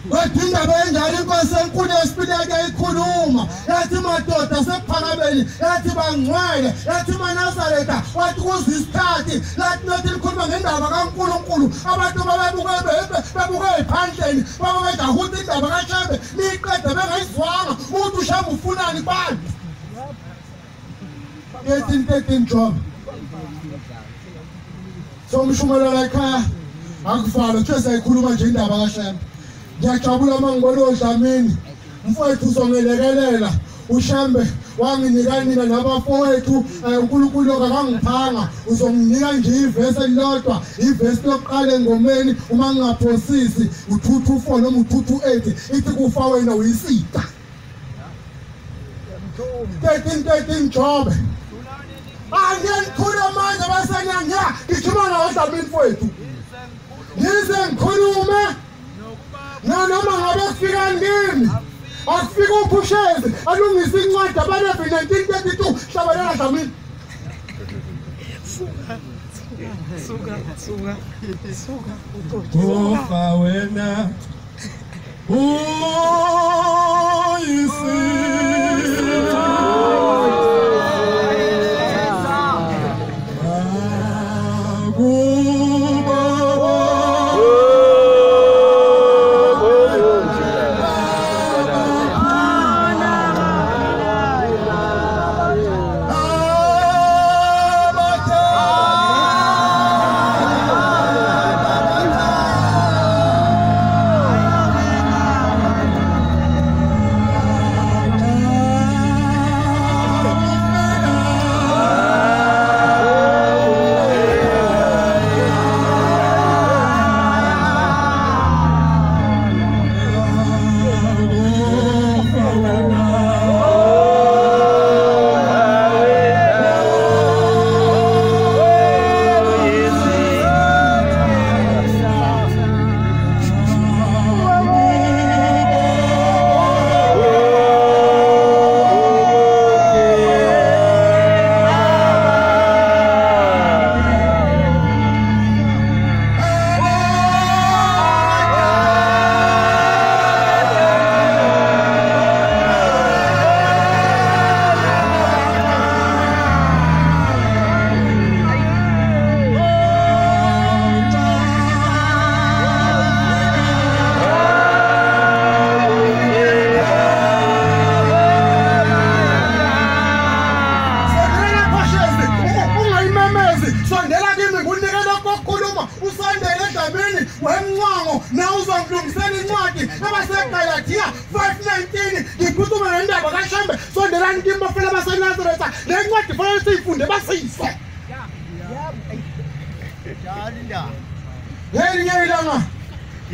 kodwa indaba enjalo inkosi enkulu yesibili yake ikhuluma yathi madoda sephakameni yathi bangcwele yathi maNazaretha wathi kuze isikhathi lathi nothi likhuluma ngendaba kaNkulunkulu abantu bebuke ephandleni babebeda ukuthi indaba kaShembe niyiqede bengayizwanga uthi uShembe ufunani kubantu 13 Job somshumayela ekhaya akuvala kuthe siyayikhuluma nje indaba kaShembe ngiyajabula mangibona oDlamini mfowethu uzongelekelela uShembe wanginika mina nabafowethu uNkulunkulu akakangiphanga uzonginika nje ivesi elilodwa ivesi lokuqala engomeni uma ngingaphosisi u224 noma u228 ithi kufa wena uyisida 13 Job angiyanikhuluma manje basenyanga ngithuma nawoDlamini mfowethu ngize ngikhulume noma ngabe kufika ndini akufika uPhushezi alungisa incwadi abaLevi 1932 hlabalela Dlamini suka kufa wena Ngelinye ilanga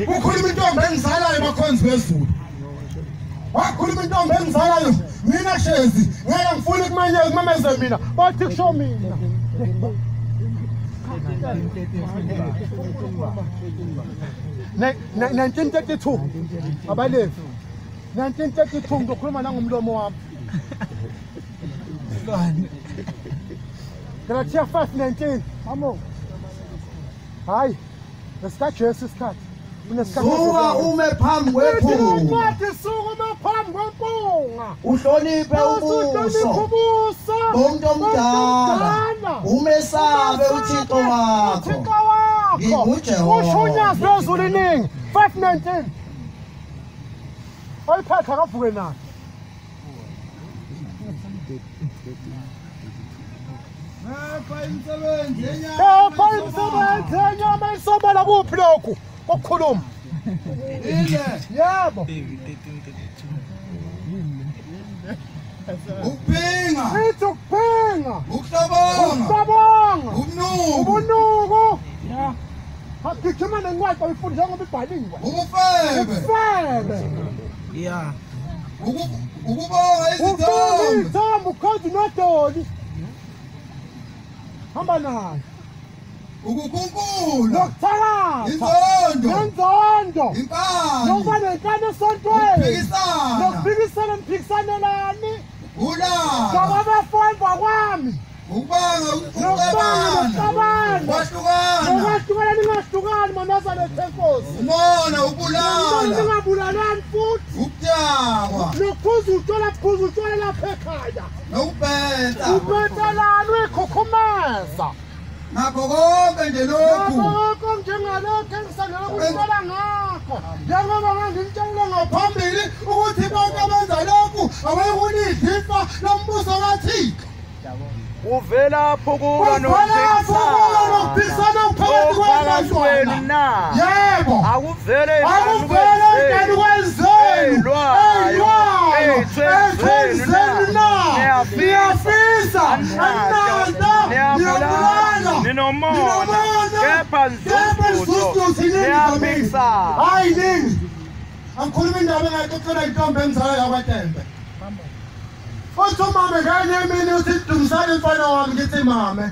ukhuluma intombi engizalayo bakhonzi bezulu. Wakhuluma intombi engizalayo mina Shezi ngeke ngifune kumameze mina bathi kusho mina. 1932 abalevi 1932 ngizokhuluma nangomlomo wami. Galatia 5:19 mamo. Hayi lesikaJesu isikhathi. Suka ume phambi kwephunga. Uncwadi suka ume phambi kwephunga. Uhloniphe ubuso bomuntu omdala. Umesabe uThixo wakho. NginguJehova. Ushunyazi lwezulu iningi 5:19. Oyiphatha akavuke nayo. Ngapha imisebenzi yenyama isobala kuphi lokhu kokukhuluma. Yebo. ukuphinga, Ithi ukuphinga. ukuhlabonga, ubunuku, Ubunuku. Hakigijima nencwadi oyifunda njengoba ibhaliwe. ubufebe, ukubonga izithombe, Izithombe ukhonza unodoli. Hamba nayo. ukukhunkula, Nokuthakatha. inzondo, Nenzondo. inkani, Nokuba nenkani esontweni. ukuphikisana, Nokuphikisana niphikisanelani. ulaka, Ngabafo emva kwami. ukubanga, Nokuhlabana. ukwahlukana, Nokwahlukana ningahlukani maNazaretha enkosi. umona, ubulala, Ningabulalani futhi. ukudakwa, Nokuphuza utshwala lapha ekhaya. nokubhenta. Ubethelani uyikhukhumeza. Nakho konke nje lokhu Ngakho njengalokho engisandala ukutshela ngakho. Njengoba ngangimtshelile ngaphambili ukuthi bonke abenza lokhu abayikunidlifa lombuso kaThixo. Uvela phukula Nokuphikisana phakathi kwabantwana. Yebo. Akuvele Akuvele endani kwenzenu. Ey'thweni na. Niyafisa. Ananda. Niyabulala. Ninomona. Kepha nzuzuzo. Niyaphikisa. Hayi ningi. Angikhuluma indaba engayixoxela intombi engizalayo yakwaTembe. Uthi umame ngane emini uthi dumisana imfana wami ngithi mame.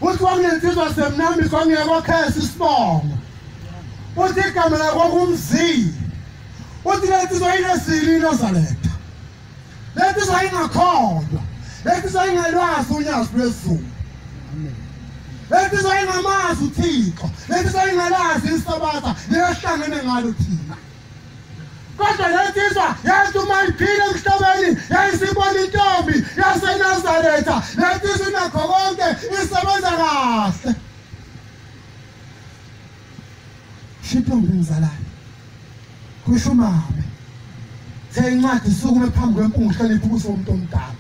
Uthi wanginsizwa semnami kwangiyekho khesi isibongo. Uthi igama lakho kumzili. Uthi lensizwa inesili iNazaretha. Lensizwa ingakholwa. Lensizwa ingalwazi unyazi lwezulu. Lensizwa ingamazi uThixo. Lensizwa ingalazi isabatha liyahlangene ngalo thina. Kodwa lensizwa yathi uma iphile emhlabeni yayisibona intombi yaseNazaretha. Lensizwa inakho konke isebenza kahle. Intombi ngizalayo. Kusho mame. Seyincwadi sukume phambi kwempunga uhloniphe ubuso bomuntu omdala.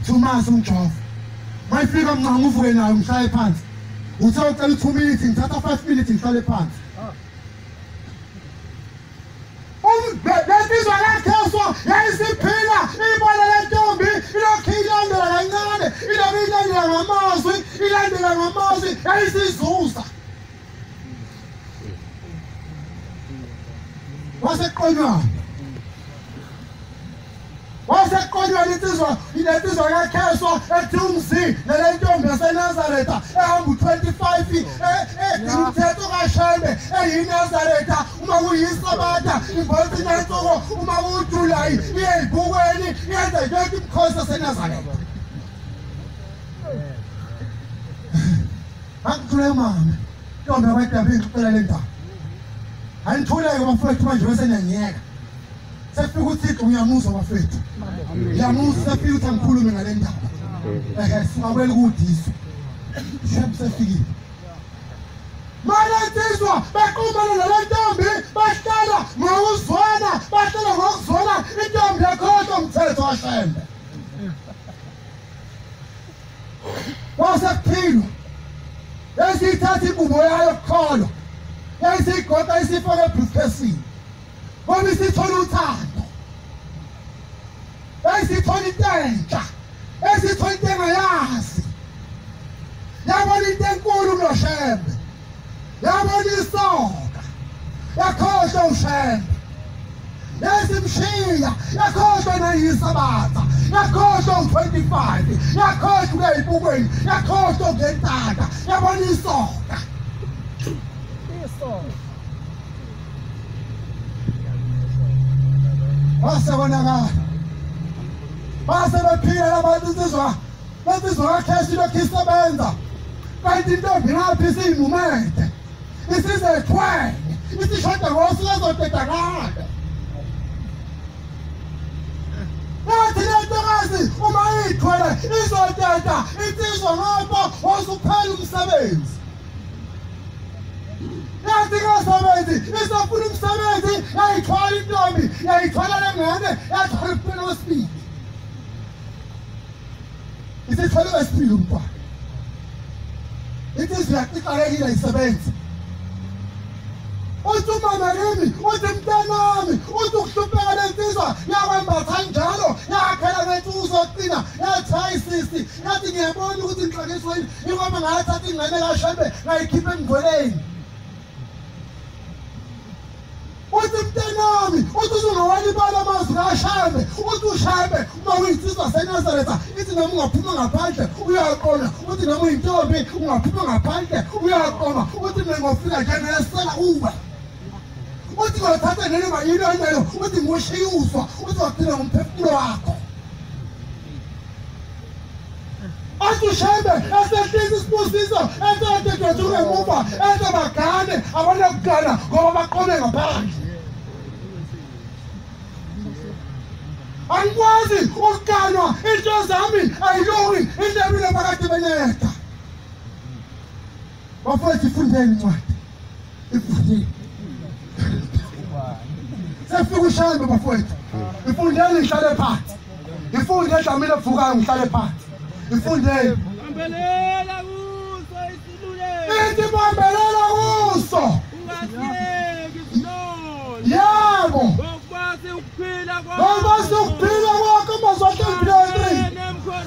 Thumasa umjova. Mayifika mncane uvuke nayo ngihlale phansi. Uthe ucela 2 minutes ngithatha 5 minutes ngihlale phansi. Lensizwa yakheswa yayisiphila ibona lentombi ilokhu ilandela kancane ilokhu ilandela ngamazwi yayisizuza. Waseqonywa lensizwa yakheswa ethi umzi nelentombi yaseNazaretha ehamba 25 imithetho kaShembe eyiNazaretha uma kuyisabatha imbolisi nensuku uma kuJulayi iye ibukweni yenza yonke imikhosi yaseNazaretha. Angithule mama intombi yabaDabi ngicela le ndaba. Angithuleke bafowethu manje besenyanyeka. Sefika uThixo ngiyamuzwa bafethu. Ngiyamuzwa sefika uthi angikhulume ngale ndaba. Singabuyela kuDiso. Shembe sefikile. Malensizwa baqhubana nalentombi bahlala ngokuzwana intombi yakhohlwa umthetho kaShembe. Wasekuphilwa. Yayisithatha ingubo yayo yokukholwa. Yayisigoqa isifake ebriefcasini. Ngoba isithola uthando. Yayisithola into entsha. Yayisithola into engayazi. Yabona into enkulu kuloShembe. yakhohlwa ushembe yasimshiya yakhohlwa nayisabatha yakhohlwa u25 yakhohlwa ukuyibukweni yakhohlwa ngentaka yabona isoka wasebonakala base bephila labantu insizwa kaKheshi lokhu isebenza kanti intombi ngaphi isiyimumethe isizethwele isishoda ngosikazotetangaka nathi lentokazi uma iyithwele izoteta insizwa ngoba wasuphela umsebenzi yathi kasebenzi isafuna umsebenzi yayithwala intombi yayithwala lengane yathwala kuphela wesibili isithwele wesibili umntwana insizwa yaqikalekile isebenzi uthi umama kimi uthi mntanami uthi ukuhlupheka lensizwa yakwembatha njalo yakhela ngethi uzoqina yathi hayi sisi yathi ngiyabona ukuthi ngixakiswa yini ingoba ngayathatha ingane kaShembe ngayikhipha emngcweleni uthi mntanami uthi uzungawalibala amazwi kaShembe uthi uShembe uma uyinsizwa seNazaretha ithi noma ungaphuma ngaphandle uyaqona uthi noma uyintombi ungaphuma ngaphandle uyaqona uthi mina ngofika njengesela uwe uthi ngothatha noma yini nayo uthi ngoshiyuswa uthi wagcina ngomphefumulo wakho athi uShembe esehlisa isibusiso esetetwa ngemuva ezabagane abona kugana ngoba baqome ngaphandle angikwazi ukuganwa into zami ayilungi indebile phakathi beneka bafowethu ifundeni incwadi ifundeni sefika uShembe bafowethu ifundeni ngihlale phansi ifunde edlamini evukayo ngihlale phansi ifundeni Bambelela kuso isiluleko. ithi bambelela kuso Ungahleki isilolo. yebo Ngokwazi ukuphila kwakho. ngokwazi ukuphila kwakho amazwi empilweni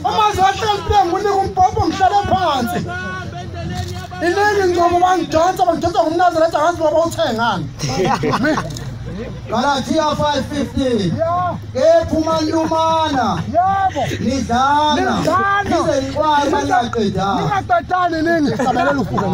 amazwi empilweni ngunika umbhobho ngihlale phansi iningi ngcobo bangidonsa ngomNazaretha ngazi ngoba uthengani Galatia 5:15 ephuma lumana yebo nidlana nize niqwaye maniyaqedana ningaqedani ningi sabelela ufuke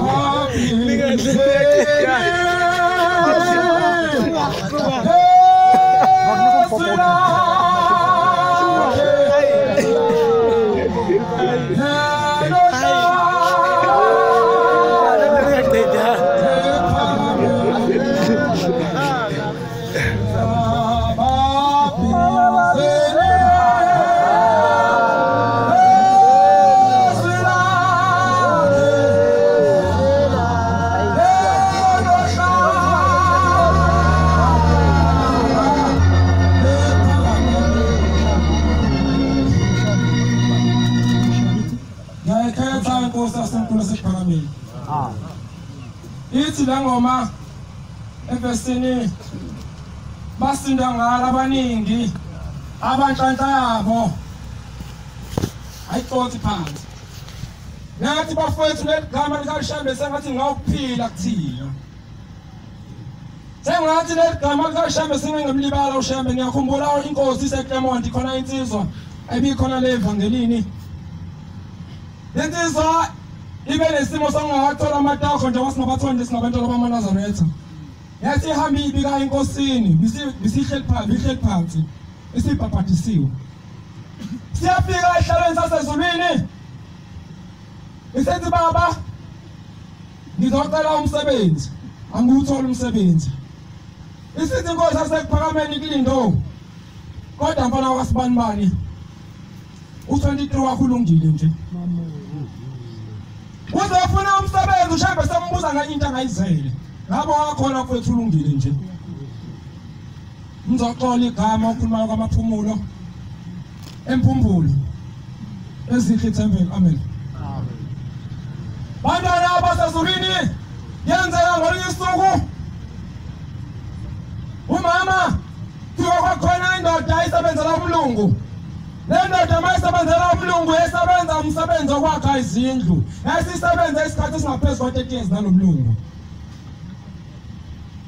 ithi la ngoma evesini basinda ngala abaningi abanhlanhla yabo ayixothi phansi nathi bafowethu leligama likaShembe sengathi ngawuphila kuthina sengathi leligama likaShembe singengemlibala uShembe ngiyakhumbula inkosi iseClermont khona insizwa ayibikhona le evangelini lensizwa ibe nesimo sangakathola amatawho nje wasingabathonje singabantwana bamaNazaretha yathi ihamba ibika enkosini bisihleli phansi isibhabhadisiwe siyafika ehlalweni sasezulwini isethi baba ngizocela umsebenzi angiwutholi umsebenzi isithi inkosi asekuphakameni kulindo kodwa mfana wakasibanibani u23 wakho ulungile nje uzofuna umsebenzi uShembe sembuza ngani into angayizele ngabo wakhona mfowethu ulungile nje ngizoxola igama ukhuluma kwamaphumulo emphumbulo ezihle ithembele amen bantwana abasezulwini yenzeka ngolinye isuku umama kuyoba khona indoda ayisebenzela umlungu le ndoda mayisebenzela umlungu esebenza umsebenzi okwakha izindlu yasisebenza isikhathi esingaphezu kwa 30 years nalo mlungu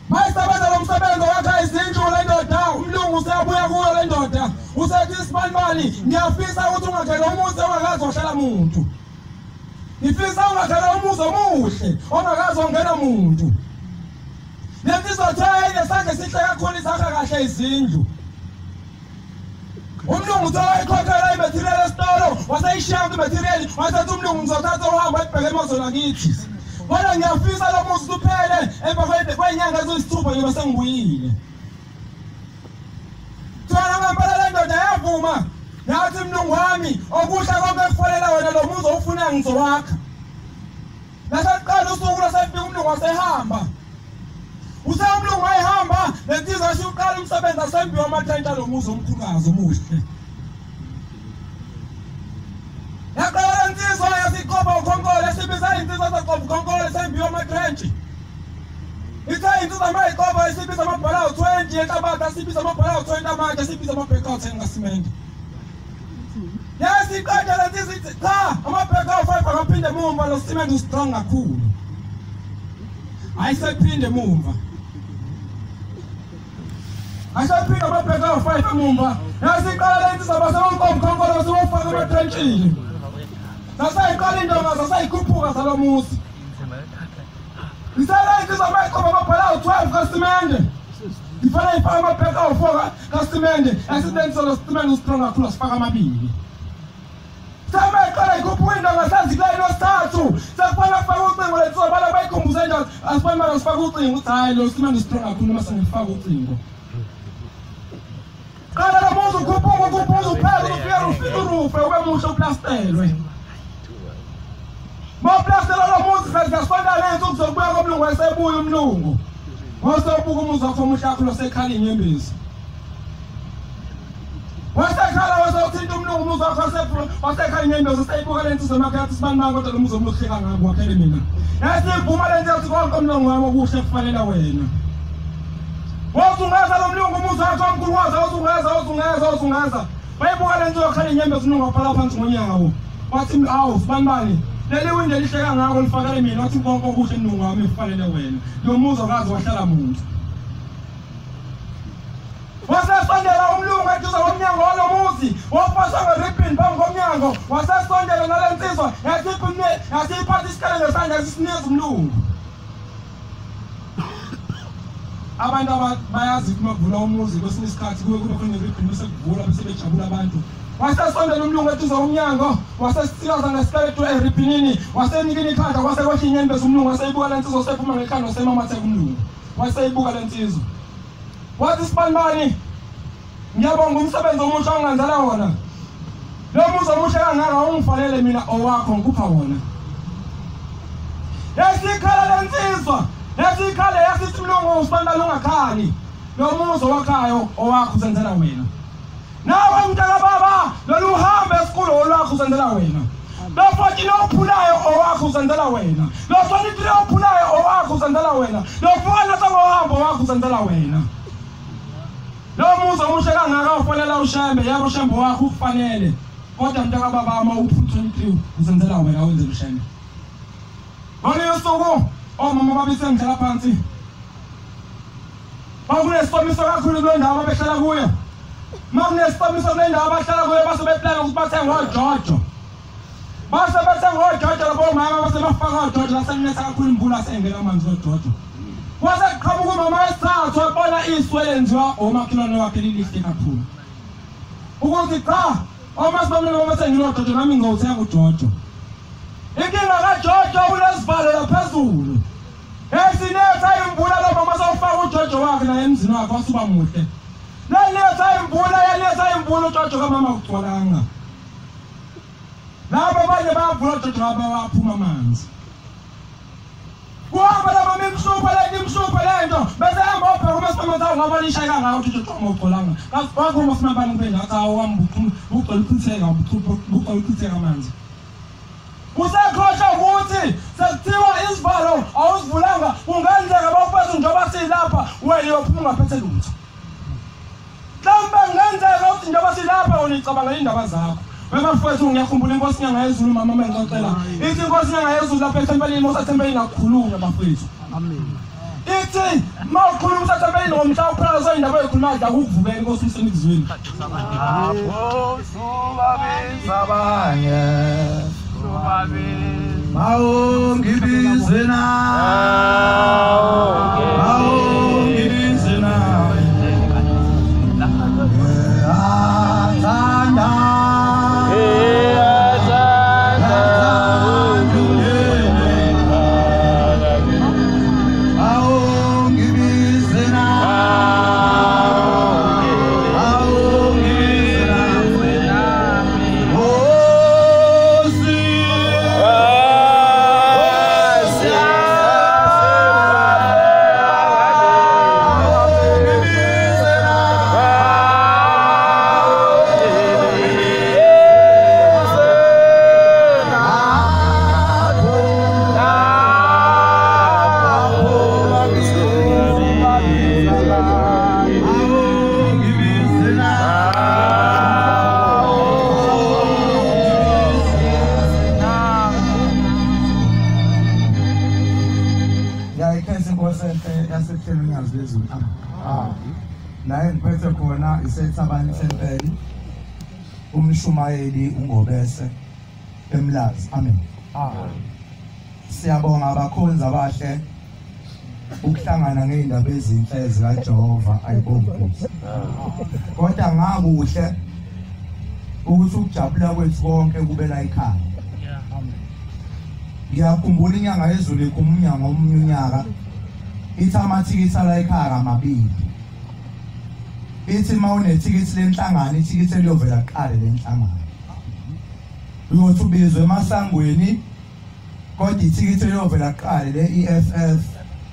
mayisebenza lo msebenzi wakhe izindlu le ndoda umlungu useyabuya kuyo le ndoda usethi isibanibani ngiyafisa ukuthi ungakhela umuzi ongakazi ohlala muntu ngifisa ungakhela umuzi omuhle ongakazi ongena muntu lethi sothele sakhe sihle kakhulu isakha kahle izindlu umlungu uthola ikhokhela imaterial esitolo waseyishiya imaterial wasethi umlungu ngizothatha uhamba ebheke emazweni akithi kodwa ngiyafisa lo muzi uphele emva kwenyanga eziyisithupha ngibe sengibuyile thona ngempela le ndoda yavuma yathi mlungu wami okuhle konke kufanele wena lo muzi owufuna ngizowakha lasaqala usuku lasefika umlungu wasehamba umlungu wayehamba lensizwa siuqala umsebenzi asembiwa ama-30 lo muzi omkhulukazi omuhle yaqala lensizwa yasiqopha ukhonkolo esibiza insizwa saqopha ukhonkolo esembiwa ama-30 ithe insizwa mayiqopha isibiza amabhalawu 20 ehlabathi asibiza amabhalawu 20 amanje asibiza amabhekawu 10 ngasimende yasiqeda lensizwa ithi cha amabhekawu 5 akaphinde emumva lo simende ustrong kakhulu ayisephinde emumva asaphinda amabhekawu 5 emumva yasiqala lensizwa basebonqopha ukhonkolo basebofaka ematrenchini sasayiqala indonga sasayikhuphuka salo muzi isela insizwa mayiqopha amabhalawu 12 kasimende ifanele ifaka amabhekawu 4 kasimende yasitensisa lo simende ustrong kakhulu asifaka amabili samayiqala ikhuphuka indonga sazikulayini osithathu sekufanele afake ucingo lensizwa bala bayikhumbuze njalo asifanele mara sifake ucingo ukuthi hayi lo simende ustrong kakhulu noma sengifaka ucingo qala lo muzi ukhuphuka uphela ufika urufe ube muhle uplastelwe moplastela lo muzi seziyasonda lenzo kuzokubuya komlungu wayesebuya umlungu wasebuka umuzi wakho omuhle akho losekhala inyembezi wasekhala wasewuthinta umlungu umuzi wakho wasekhala inyembezi useyibuka lensizwa emakhe yathi sibanibani kodwa lo muzi omuhle kangako wakhele mina yasivuma lenzo yathi konke umlungu wami okuhle kufanele wena wazungeza lo mlungu umuzi wakho omkhulu wazungeza bayibuka lento yokhala inyembezi umlungu waphala phansi ngonyawo wathi awu sibanibani leli windi elihle kangako lifakele mina wathi konke okuhle mlungu wami kufanele wena lo muzi okazi wahlala muntu wasesondela umlungu eduze komnyango walo muzi wafasha ngeribhini phambi komnyango wasesondela nale nsizwa yasiphatha isikele ngesandla yasisinikeza umlungu abantu bayazi kuma kuvula umuzi kwesinye isikhathi kuwe kuba khona iribhini bese kuvula bese bejabula abantu wasesondela umlungu eduze komnyango wasesikaza ngesikeletu eribhinini wasenikini ikhanda wasekwehla inyembezi umlungu waseyibuka lensizwa wasephuma ngekhanda wasemamathe kumlungu waseyibuka lensizwa wathi sibanibani ngiyabonga umsebenzi omuhle ongenzela wona lo muzi omuhle kangaka ungifanele mina owakho ngikupha wona yasikhala lensizwa yasikhale yasithi mlungu usibanibani ungakhali lo muzi owakhayo owakho uzenzela wena nawe mntaka baba lolu uhambe esikhulu olwakho uzenzela wena lo 14 ophulayo owakho uzenzela wena lo 23 ophulayo owakho uzenzela wena lo 4 sokuhamba owakho uzenzela wena lo muzi omuhle kangaka ufanele ushembe yabo ushembe wakho ufanele kodwa mntaka baba ama uphu 23 uzenzela wena wenze ushembe ngale usuku omama babisengidlala phansi bakunesomiso kakhulu kule ndawo abahlala kuyo makunesomiso kule ndawo abahlala kuyo base beplana ukuthi bathenga uJojo base bethenga uJojo labo mama base bafaka uJojo lasenetha kakhulu imvula sengena amanzi uJojo kwase qhamuka umama esithathu wabona iswe lenziwa omakhelwane wakhe lilihle kakhulu ukuthi cha uma sibamele mama sengilo uJojo nami ngizothenga uJojo inkinga kaJojo ulesivalo laphezulu esinetha imvula lo mama sawufaka uJojo wakhe la emzini wakhe wasuba muhle letha imvula uJojo kamama ukugcwalanga laba abanye bayavula uJojo abawaphuma amanzi kuhamba laba imhluphe lento bese hamba opha uma sibameza ngaba lisha kangaka ukuthi uJojo ngogcolanga kazi uma sinabani kubenza athi awami ugcwala ukuthitheka amanzi usekhosha ukuthi sekuthiwa isivalo awusivulanga ungenzeka bawufeza njengoba silapha wena uyophuma ungaphethe lutho mhlawumbe kungenzeka ukuthi njengoba silapha unicabanga indaba zakho wena mfowethu ngiyakhumbula inkosi nyanga yezulu mama mengixoxela ithi inkosi nyanga yezulu lapha eThempelini osaThempelini akukhulunywa bafowethu ithi mawukhuluma usathembeni ngomhla uphela zindaba ezikhulumayo akuvukele inkosi isemizweni Sabanye Maungibizena naye ngiphethe khona isethabani sempeli umshumayeli ungobese eMlazi amen siyabonga abakhonzi abahle ukuhlangana ngeindaba ezinhle zikaJehova ayibonge kodwa ngakuhle ukuthi ukujabula kwethu konke kube la ekhaya ngiyakhumbula inyanga yezulu ikumunya ngomunye unyaka ithi amathikithi ala ekhaya amabili ithi mawunethikithi lenhlangano ithikithi eliyovela kuqala lenhlangano uyothi ubizwe emasangweni kodwa ithikithi eliyovela kuqala le-EFF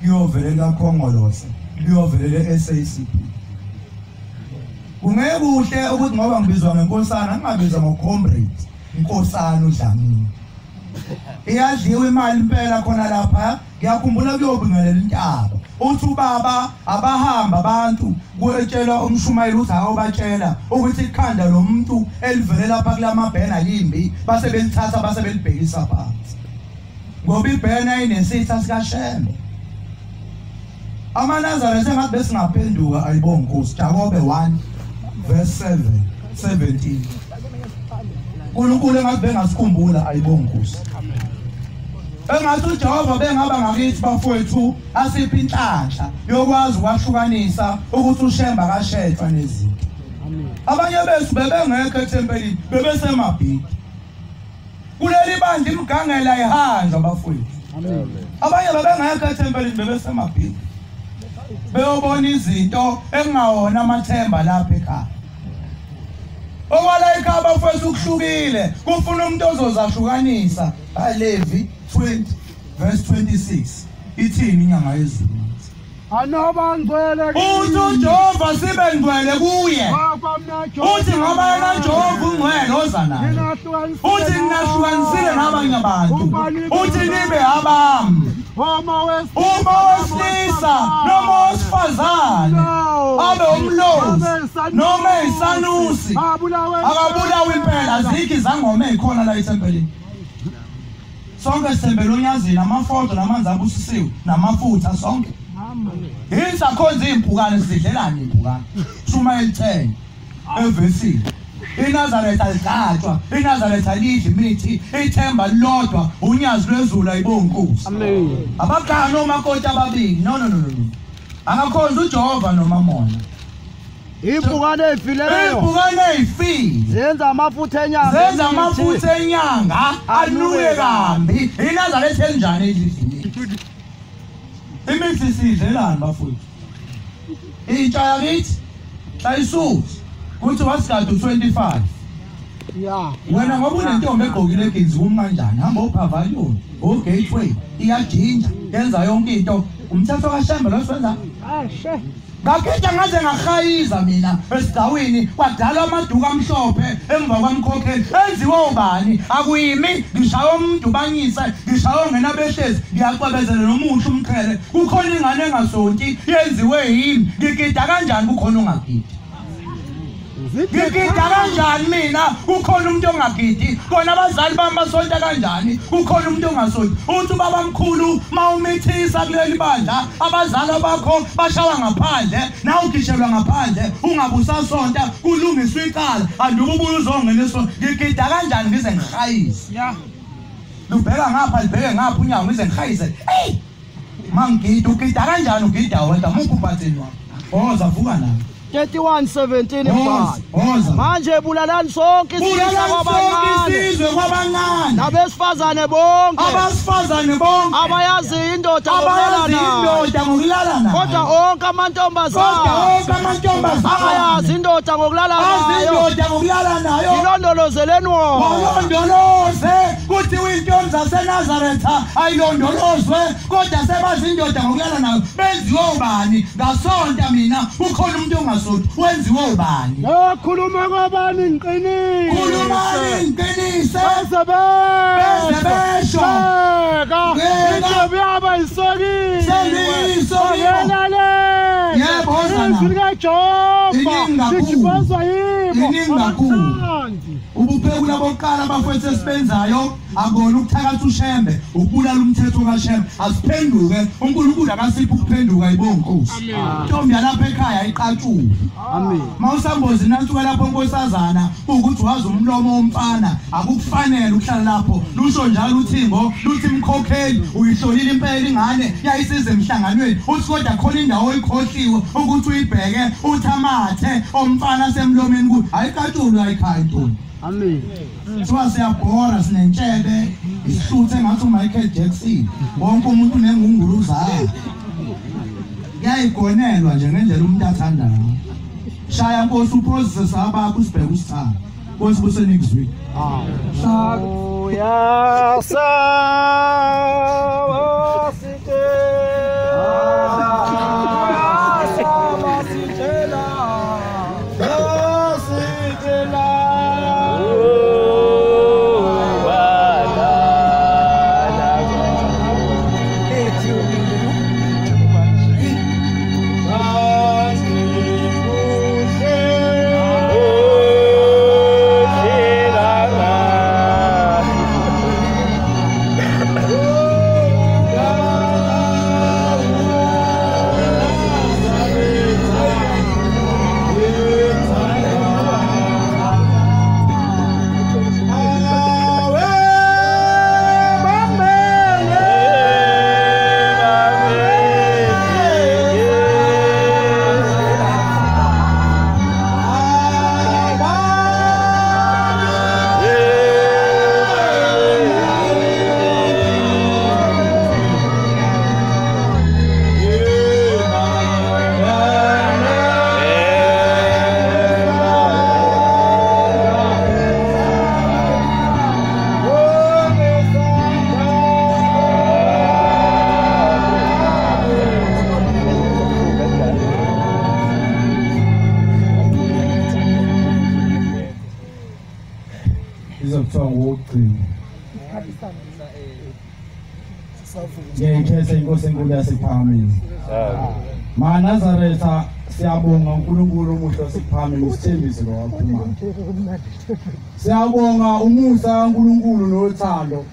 liyovele kaKhongolose liyovele le-SACP kungeke kuhle ukuthi ngoba ngibizwa ngenkosana ngingabizwa ngocomrade inkosana uDlamini iyadliwa imali impela khona lapha ngiyakhumbula kuyobingelela intaba uthi ubaba abahamba abantu kuyetshela umshumayeli uthi awubatshela ukuthi ikhanda lo muntu elivele lapha kulamabhena limbi base belithatha base belibhekisa phansi ngoba ibhena inesitha sikaShembe amaNazaretha engathi besingaphenduka ayibonga Nkosi Jakobe 1 verse 17 uNkulunkulu engathi bengasikhumbula ayibonga Nkosi engathi uJehova bengaba ngakithi bafowethu asiphi inhlanhla yokwazi ukwahlukanisa ukuthi uShemba kashethwa nezinto abanye bethu bebengekho ethempelini bebesemabhidi kuleli bandla imigangela ihanjwa bafowethu abanye bebengekho ethempelini bebesemabhidi beyobona izinto engawona amathemba lapha ekhaya okwala ekhaya bafowethu kuhlukile kufuna umuntu ozozahlukanisa aLevi 20 verse 26 ithini inyanga yezulu Anoba ngcwele uthi uJehova sibe ngcwele kuye uthi ngoba yena Jehova ungcwele oza naye uthi ninahlukanisile nabanye abantu uthi nibe abami uma wesilisa noma wesifazane abe umlozi noma isanusi akabulawa impela azikho izangoma ezikhona la ethempelini sonke sembele unyazini amafoto namanzi abusisiwe namafutha sonke isakhonza impukane sidlelana impukane shuma elithenge evesini iNazaretha alidlatshwa iNazaretha alidli imithi ithemba lodwa unyazi lwezulu ayibonga Nkosi amen abagana nomakoti ababili no akakhonza uJehova noMamona impukane ezifileyo zenza amafutha enyanga anuke kambi iNazaretha enjani elidlini imithi sidlelana bafowethu intsha yakithi hlayisuthi kuthi wasigada 25 wena ngoba unentombi egqokile iginzi kumkanjani hamba uPavilion oGateway iyajinja yenza yonke into umthetho kaShembe lo siwenza ngakhetha ngaze ngahayiza mina esidawini kwadala amaduka amhlophe emva kwamkhokheli enziwa ubani akuyimi ngishaya umuntu banyise ngishaya ongena behlezi ngiyaqhubezela nomuhle umqhele kukhona ingane engasonti yenziwe yimi ngigida kanjani kukhona ongagidi ngigida kanjani mina ukhona umuntu ongagidi kona abazali bami basonta kanjani ukhona umuntu ongasonti uthi ubaba mkhulu mawumithisa kuleli bandla abazali bakho bashawa ngaphandle na ugishelwa ngaphandle ungabusasonta kulungiswa icala andukubuya uzongeniswa ngigida kanjani ngize ngihayise lubheka ngapha libheke ngapha unyawo ngize ngihayise hey mangida ugida kanjani ugida wena mukuphatheni wakho oza vuka nami 31:17 mfana manje bulalani sonke isizwe kwabancane nabesifazane bonke abayazi indoda ngokulala nayo kodwa onke amantombazana abayazi indoda ngokulala nayo ilondolozeleni wona kuthi uyintombi zaseNazaretha ayilondolozwe kodwa sebazi indoda ngokulala nayo benziwe ubani ngasonta mina ukhona umuntu ongasonti wenziwe ubani khuluma kwabani ngiqinile khulumani ngiqinise bezebesho intombi yaba isokile yebo sijibazwa ubuphekula bokuqala abafowethu esibenzayo akona ukuthakatha ushembe ukubulala umthetho kaShembe asiphenduke uNkulunkulu akasiphi ukuphenduka yibonkosi intombi yalapha ekhaya ayiqatshuke amen mawusambozi nansuka lapho nkosazana ukuthi wazi umlomo womfana akukufanele ukuhlala lapho lusho njalo uThimbo luthi imkhokheli uyihlolile impela ingane yayisize emhlanganweni uthi kodwa khona indawo oyikhohliwe ukuthi uyibheke uthamathe omfana semlomeni ku ayiqatshulwe ayikhaya intombi amen Siwa siyabhora sinentshebe isihluthe ngathi uMichael Jackson wonke umuntu nengungulu zayo yayigonelwa nje ngendlela umuntu athandayo shaya Nkosi uprocess abakho usibheka usithanda Nkosi busenikuzwi ngekhethe inkosi enkulu yasePhalamende maNazaretha siyabonga uNkulunkulu omuhle wasePhalamende isithembiso lowaphuma siyabonga umusa kaNkulunkulu nothando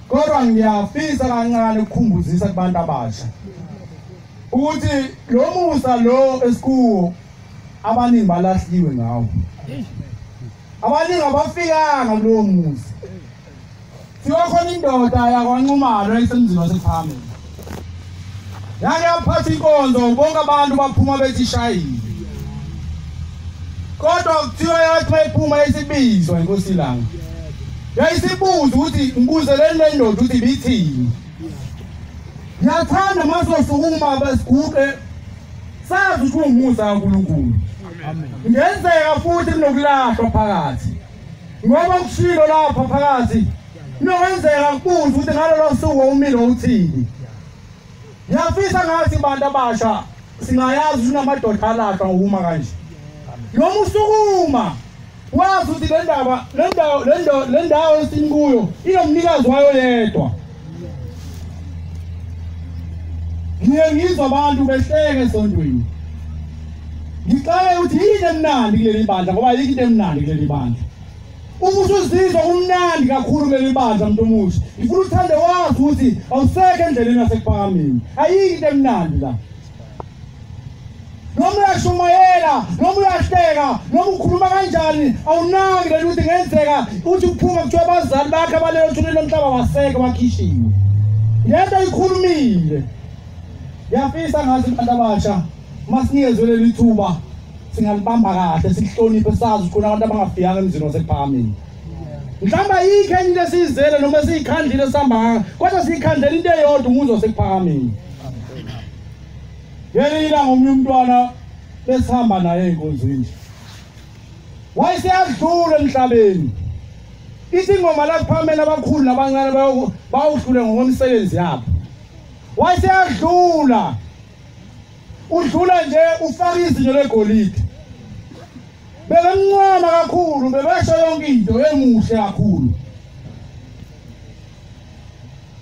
kodwa ngiyafisa kancane ukukhumbuzisa kubantu abasha ukuthi lo musa lo esikuwo abaningi balahliwe ngawo abaningi abafikanga kulo musa siwakhona indoda yakwaNcumalo eyisemzini wasePhalamende yake yaphatha inkonzo bonke abantu baphuma bethi shayile kodwa kuthiwa yathi mayiphuma yayisibizwa inkosi langa yayisibuza ukuthi ngibuze le ndoda ukuthi ibithini ngiyathanda masosukuma besiguqe sazi ukuthi umusa kaNkulunkulu ngenzeka futhi kunokulahlwa phakathi ngoba kushilo lapha phakathi nokwenzeka kubuza ukuthi ngalolo suku umilo uthini ngiyafisa ngathi abantu abasha singayazi ukuthi namadoda alahlwa ngokuma kanje noma usukuma wazi ukuthi le ndawo esinikuyo inomnikazi wayo yedwa ngiyengizwa abantu behleke esontweni ngicela ukuthi yini emnandi kuleli bandla ngoba yiki into emnandi kuleli bandla. Uma usuzizwa umnandi kakhulu kuleli bandla umuntu omusha, ngifuna uthande wazi ukuthi awusekho endleleni yasekuphakameni. Ayiki into emnandi la. Noma uyashumayela, noma uyahleka, noma ukhuluma kanjani, awunaki lento ukuthi ngenzeka uthi uphuma kuthiwa abazali bakhe abalelo thulile lomhlaba waseke wakhishiwe. Yento ikhulumile. Ngiyafisa ngathi abantu abasha masinikezwe leli thuba singalibamba kahle sihloniphe sazi ukuthi abantu abangafikanga emzini wasekuphakameni. Mhlawumbe ayikho enye into esiyizele noma esiyikhandile sihamba kodwa siyikhandela into eyodwa umuzi wasekuphakameni. Yelila ngomunye umntwana besihamba naye enkonzweni. Wayesiyadlula emhlabeni. Ithi ingoma la kuphamela abakhulu nabancane bawuhlule ngokomsebenzi yabo. Wayesiyadlula. Udlula nje ufaka izinyo legolide. Bebemncoma kakhulu, bebesho yonke into emuhle kakhulu.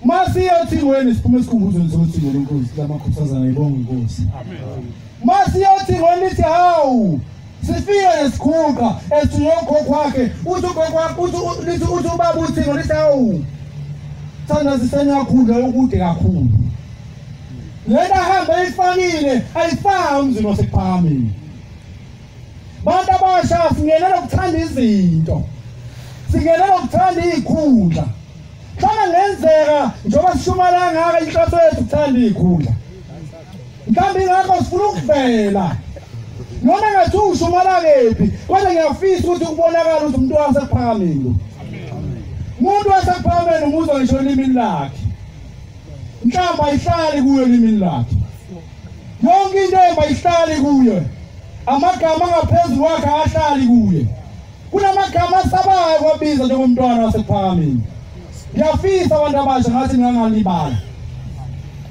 Masiyothingweni siphume sikhumbuzweni sokuthi lenkosi lamakhosazana ibonga inkosi. Masiyothingweni lithi hawu sifike nesikhuqa ethuyogogo wakhe uthi uthi ubaba uthingo lithi hawu thanda sisenya kakhulu ukude kakhulu. Lena hamba ifakile ayifaka umzini wasekuphakameni. Bantu abasha singenela ukuthanda izinto. Singenela ukuthanda izikhundla. Kana ngenzeka njoba sishumala ngaka inhloso yethu ukuthanda izikhundla. Mkambi ngakho sifuna ukuvela. Noma ngathi ushumala kephi kodwa ngiyafisa ukuthi kubonakala ukuthi umuntu wasekuphakameni. Umuntu wasekuphakameni umuzwa ngisho elimini lakhe. Mhlamba ayihlali kuyo elimini lakhe. Yonke into ayihlali kuyo. Amagama ngaphezulu wakhe ahlali kuye. Kunamagama asabayo kwabiza njengomntwana wasekuphakameni. Ngiyafisa abantu abasha ngathi ngingangalibala.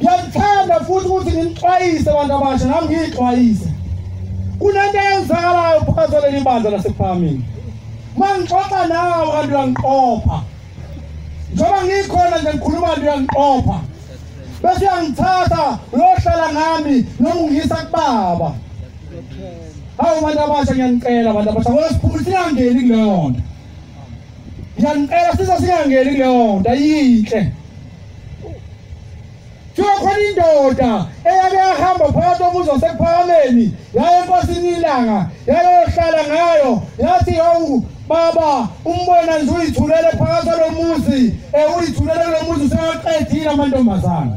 Ngiyathanda futhi ukuthi ngixwayise abantu abasha nami ngixwayise. Kunento eyenzakalayo phakathi kwaleli bandla lasekuphakameni. Mangixoxa nawe kanti uyangiqopha. Njengoba ngikhona nje ngikhuluma nje uyangiqopha. Bese uyangithatha uyohlala nami noma ungisa kubaba. Hawu abantu abasha ngiyanicela abantu abasha ngoba siphuma singangeni kuleyo nto. Ngiyanicela singangeni kuleyo nto ayinhle. Kukhona indoda eyake yahamba phakathi komuzi wasekuphakameni yaye enkosini ilanga yayohlala ngayo yathi hawu baba umbona nje uyithulele phakathi kwalomuzi uyithulele kulomuzi useyaqedile amantombazana.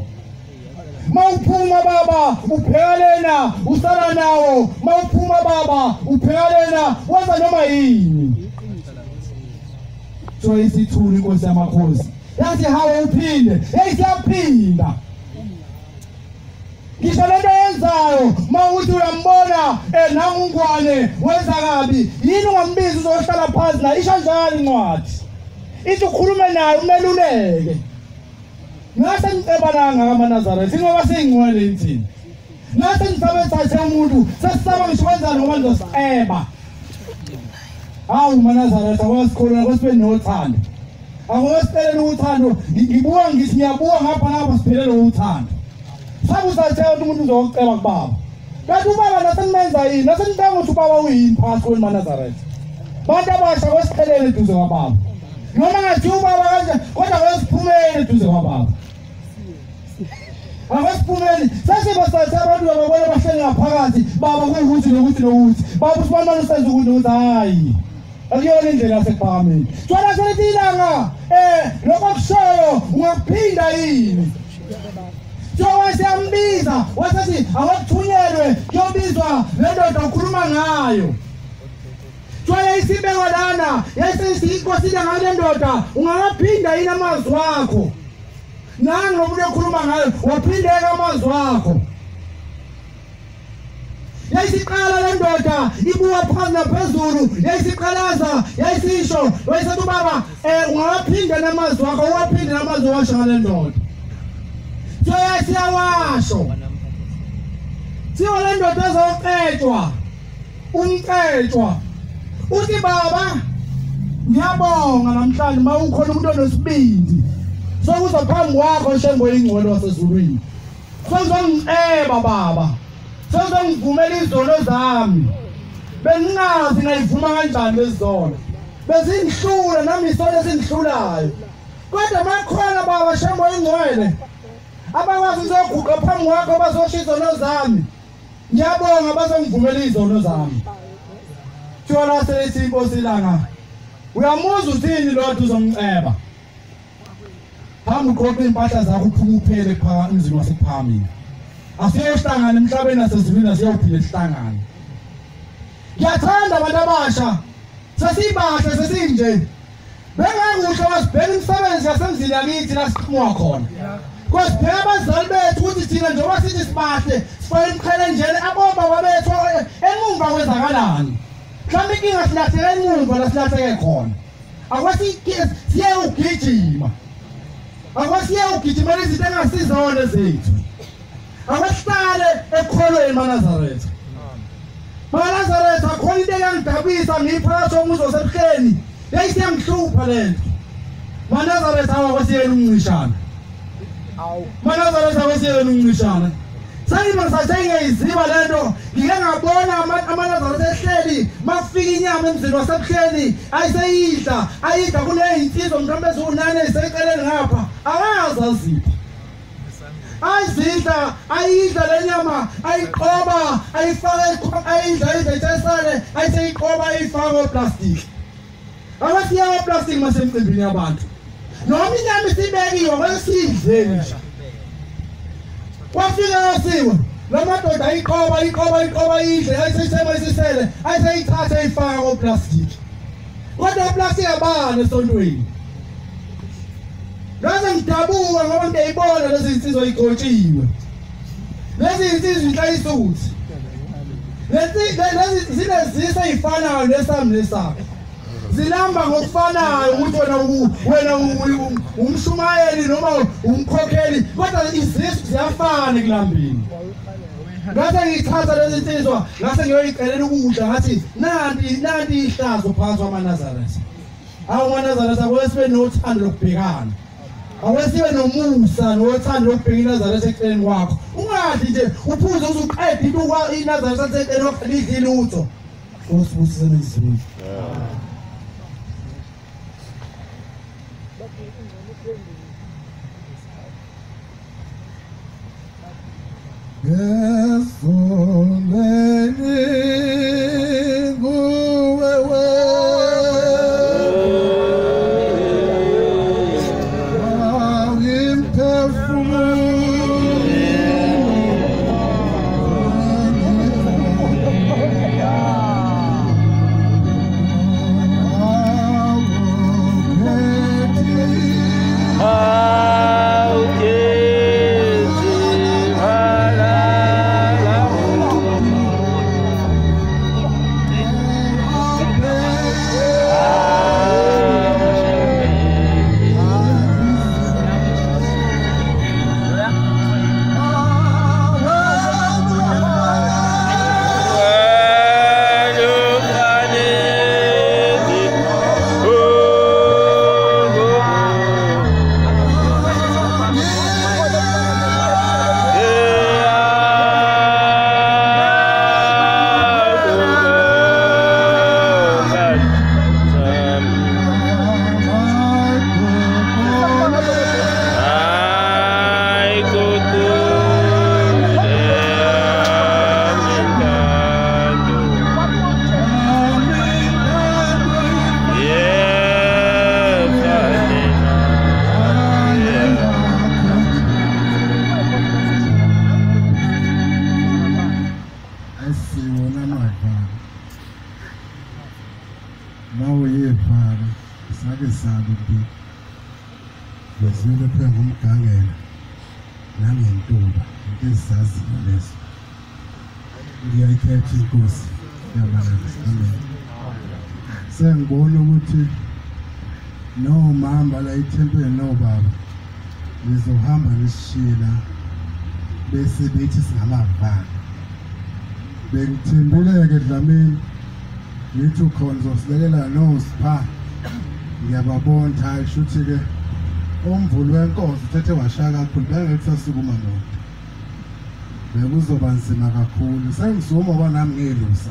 Mawuphuma baba upheka lena usala nawo mawuphuma baba upheka lena wenza noma yini. So isithuli inkosi yamakhosi yathi hawe uphinde siyaphinda. Ngisho lento yenzayo mawuthi uyambona nangungwane wenza kabi yini ungambizi uzohlala phansi la isho njalo incwadi ithi ukhulume naye umeluleke. Ngase ngicebanga kaManazaretha ngoba singcwele insini. Ngase ngisabethathe umuntu sesisaba ngisho kwenzani ngoba ngizosiceba. Hawu Manazaretha wasikholwa kwesibe nothando. Akusiphelele uthando ngibuka ngithi ngiyabuka ngapha siphelele uthando. Sabu sathe umuntu uzocela kubaba. Kanti ubaba nasenmenza yini? Nasenitanga ukuthi ubaba uyini phakathi kweManazaretha. Bantu abasha kwesiphelele eduze kwababa. Noma ngathi ubaba kanje kodwa kwesiphumele eduze kwababa. Awesiphumele sasiba sathe abantu ababona bahleli ngaphakathi baba kuyukuthi nokuthi baba usibona usenza ukuthi hayi. Akuyona indlela yasekuphakameni. Tshwana solethi ilanga lokho kushoyo ungaphinda yini? Jowa siyambiza wasethi awakuthunyelwe kuyobizwa lendoda ukhuluma ngayo. Jowa isibekwa lana yasesiyinkosile ngale ndoda ungaphinda yini amazwi akho. Nani ngomuntu okhuluma ngayo waphindeka amazwi akho. Yayisiqala le ndoda ibuka phansi naphezulu yayisiqalaza yayisisho wayesethi ubaba ungaphinda namazwi akho uwaphinde namazwi washo ngale ndoda. Joya siyawasho. Siyo le ndoda ezoqetshwa. Umqetshwa. Uthi baba ngiyabonga namhlanje mawukhona umuntu onosibindi. Sokuza phambi kwakho shengo ingcwele wasezulwini. Sengizongiceba baba. sezongivumela izono zami bengingazi ngayivuma kanjani lezizono bezingihlula nami isona esingihlulayo kodwa makhona baba Shembe oyingcwele abakwazi ukuzoguqa phambi kwakho bazosho izono zami ngiyabonga bazongivumela izono zami Thola selethi inkosi langa uyamuzwa uthini lodwa uzomceba phambi kokuthi impahla zakho uphuma uphele phakathi emzini wasePhamini asiyohlangana emhlabeni nasezulwini asiyophila esihlangana ngiyathanda abantu abasha sesibahle sesinje bengakuhle wasibheka imisebenzi yasemzini yakithi la siqhumwa khona kwasibheka abazali bethu ukuthi thina njengoba sithi sibahle sifake imkhelenjene abomba babethu emumva kwezakalani mhlawumbe inkinga silahleke emumva la silahleke khona akwasiye ugijima akwasiye ugijimela izinto engasizona zethu akwasihlale ekholweni maNazaretha maNazaretha akhona into engangidabisa ngiphakathi komuzi wasebuhleni yayisiyangihlupha lento maNazaretha akwasiyena umncishana maNazaretha akwasiyena umncishana sayima sasengeyiziba lento ngike ngabona amaNazaretha ehleli mafika inyama emzini wasebuhleni ayiseyidla ayidla kuneyinsizwa mhlawumbe eziwu9 eziseceleni ngapha akazazipha ayizidla ayidla lenyama ayiqoba ayifaka ayidla izethesale ayiseyiqoba ayifaka oplastic abasiya oplastic masemcimbini yabantu noma inyama isibekiwe kwesindleni nje kwafika yasiwe lamadoda ayiqoba idle ayisema isisele ayiseyithatha ayifaka oplastic kodwa oplastic abane esontweni Ngaze ngidabuka ngoba ngiyayibona lezi insizwa igotshiwe. Lezi insizwa inhlayisuthi. Lezi zinezisa ezifanayo nesami nesakho. Zilamba ngokufanayo ukuthi wena umshumayeli noma umkhokheli kodwa izisu ziyafana ekulambini. Ngaze ngithatha lezi insizwa ngase ngiyoyicelela ukudla ngathi nanti ihlazo phansi kwamaNazaretha. Awu maNazaretha kwesibe nothando lokubhekana. Awesiwe nomusa nothando lokubheka iNazaretha eceleni kwakho ungadli nje uphuze uzuqeda into kwa iNazaretha eceleni kwakho lidli lutho usibusise nezizwe Bezile phe ngumgangela nangentuba ezisaziyo lezo ngiyayikhetha inkosi yabalala sengibona ukuthi nomama la ithempeli nobaba lizohamba lisishila bese bethi singamavana bengithembeleke Dlamini ngithi ukhona uzosilekelela noSipha ngiyababona hayi shuthi ke umvuli wenkosi uthethe washaya kakhulu bengeke sasukuma nona bekuzoba nzima kakhulu. Sengizuma ngoba nami ngilusa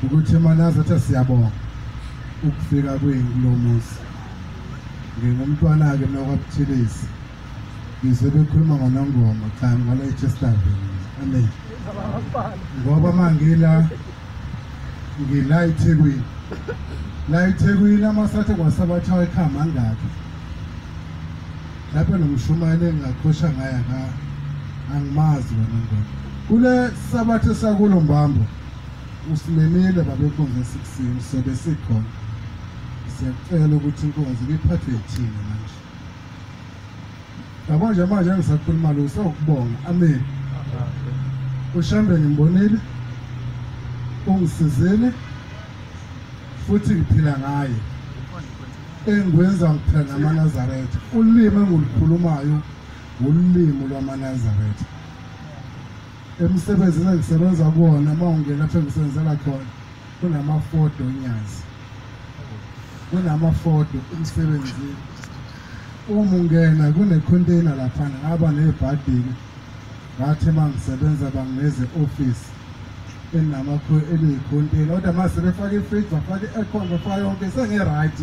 ukuthi manaza athi siyabonga ukufika kwengilomuzi. Ngingumntwana ke nokaButhilisi. Ngisebekhuluma ngoNongoma cha ngala eChesterfield. Amen. Ngoba mangila ngila eThekwini. La eThekwini amasathe kwasabatha ekhama angakho. Lapho nomshumane engakhosha ngaya ka angimazi wena ngoma. Kule sabathe sakulo mbambo usimemile babekhonza esikusini so besikhona. Siyacela ukuthi inkonzo iphathwe yithina manje. Yabo nje manje ngisakhuluma lo sokubonga. Amen. Ushambe ngimbonile. Ungisizile. Futhi ngiphila ngaye. Engikwenza ngiphila namaNazaretha. Ulimi engilikhulumayo ulimi lwamaNazaretha. Emsebenzini engisebenza kuwona mawungena lapha engisebenzela khona kunamafoto onyazi. Kunamafoto emsebenzini. Uma ungena kune-container lapha ngaba nebhadile. Ngathi mangisebenza bangineze office eliyi-container. Kodwa mase befake i-fridge bafake i-aircon bafake yonke senge-right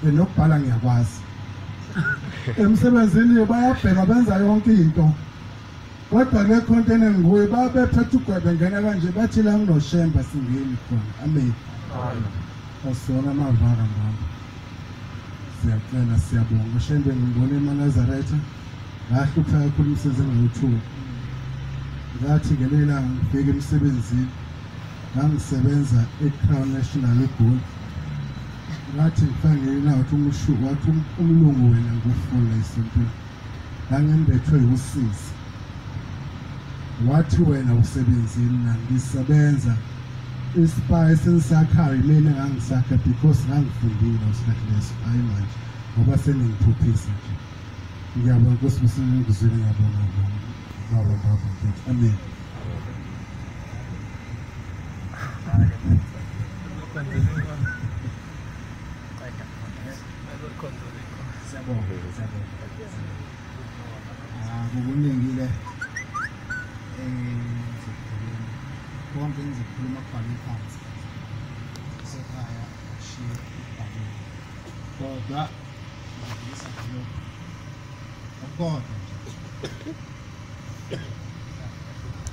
nokubhala ngiyakwazi. Emsebenzini bayabhema benza yonke into. Kodwa le container nguye babephethe ugwebe ngena kanje bathi la nginoshemba singeni khona. Amen. Asona amavaka ngabo. Siyacela siyabonga. Ushembe ngibone eManazaretha. Ngahlupha kakhulu umsebenzi engiwuthuka. Ngathi ngelela ngifike emsebenzini. Ngangisebenza eCrown National eGoli. Ngathi ngifangele nathi wathi umlungu wena ngufuna isontweni. Ngangembethwe usisi. Wathi wena usebenzini na ngisebenza ispice engisakhayo mina ngangisakha because ngangifundile usikhathi leso hayi manje ngoba seningiphuphisa nje. Ngiyabonga ukuthi ngizwile ngiyabonga baba. Amen. Kukuningile konke engizokhuluma kubhalwe phansi sekhaya shiye ibhalwe kodwa ngizisa lokho kodwa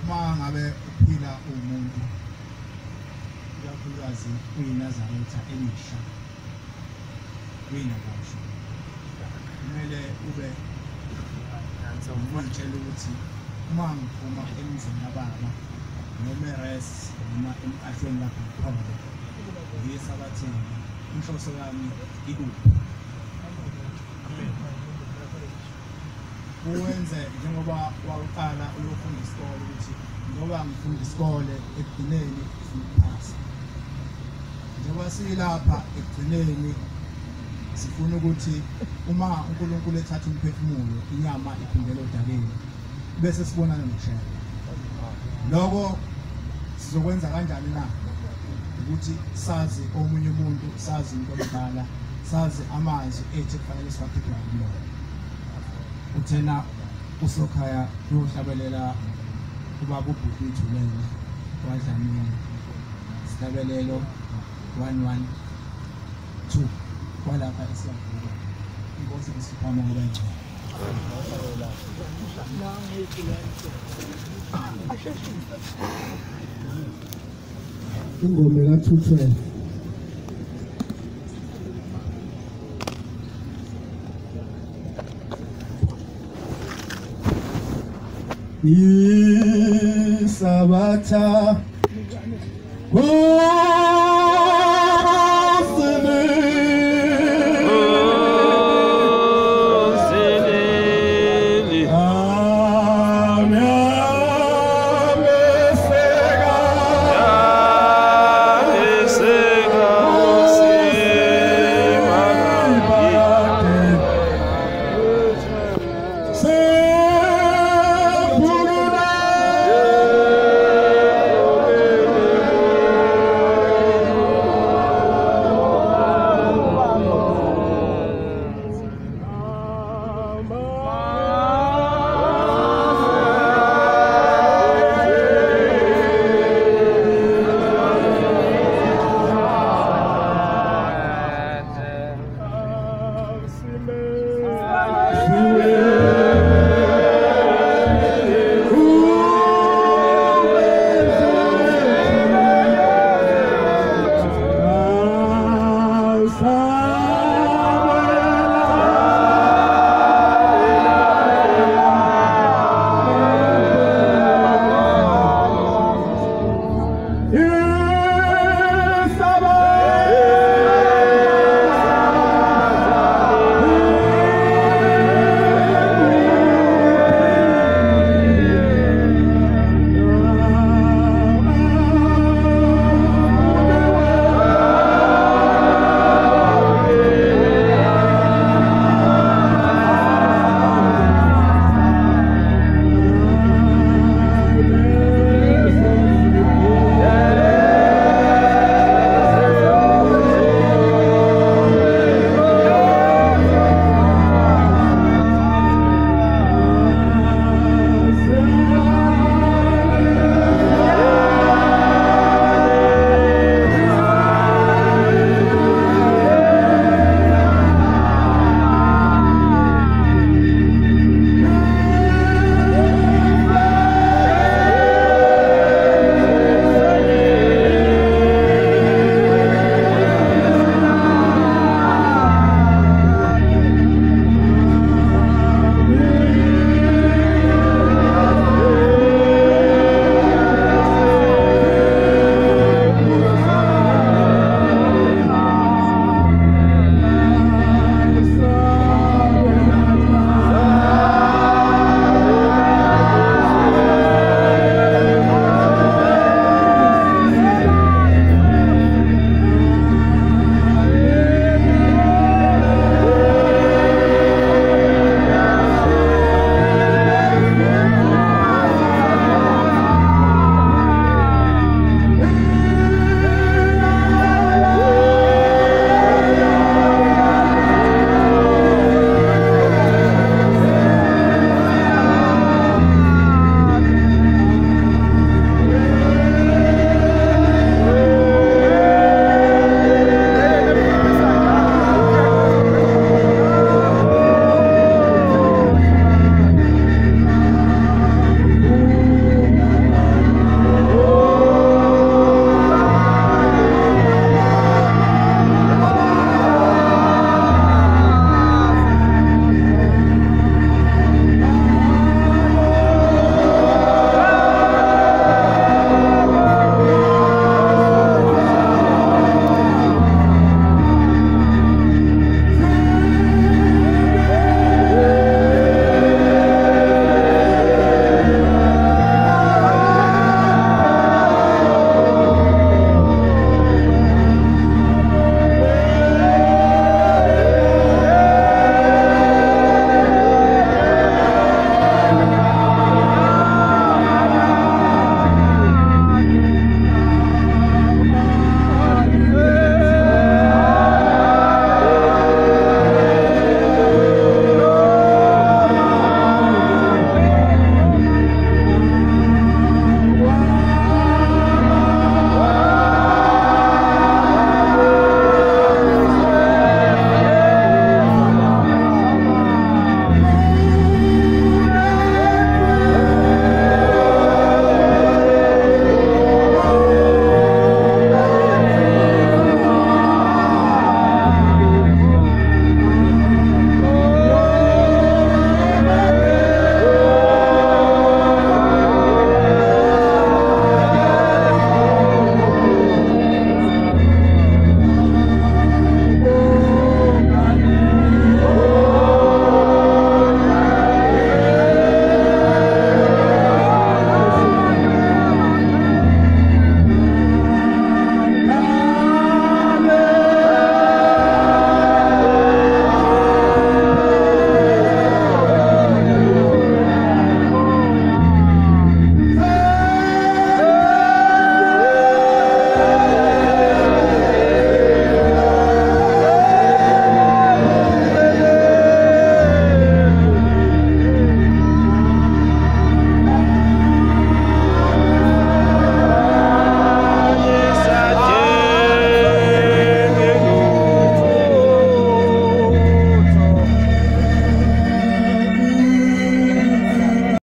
uma ngabe uphila umuntu ikakhulukazi uyiNazaretha elisha uyinabosho kumele ube ngitshela ukuthi uma ngiphuma emizini yababa noma eRest noma emqashweni lapho ngiphambi ngiyisabathini inhloso yami ikuphi. Uwenze njengoba waqala uyofunda isikole ukuthi ngoba ngifunda isikole ekugcineni siphasa. Njengoba silapha ekugcineni sifuna ukuthi uma uNkulunkulu ethatha umphefumulo inyama iphindele odakeni bese sibonana nokushaya. Lokho sizokwenza kanjani na? Ukuthi sazi omunye umuntu, sazi into omdala, sazi amazwi ethu kufanele siwaphethwe ngayo. Uthena usokhaya uyohlabelela ubaba uBhuthu lena waDlamini. Sihlabelelo 112 kwalapha esiyavuka. Inkosi isiphama ngoba ngcono. Ingoma ka212 Isabatha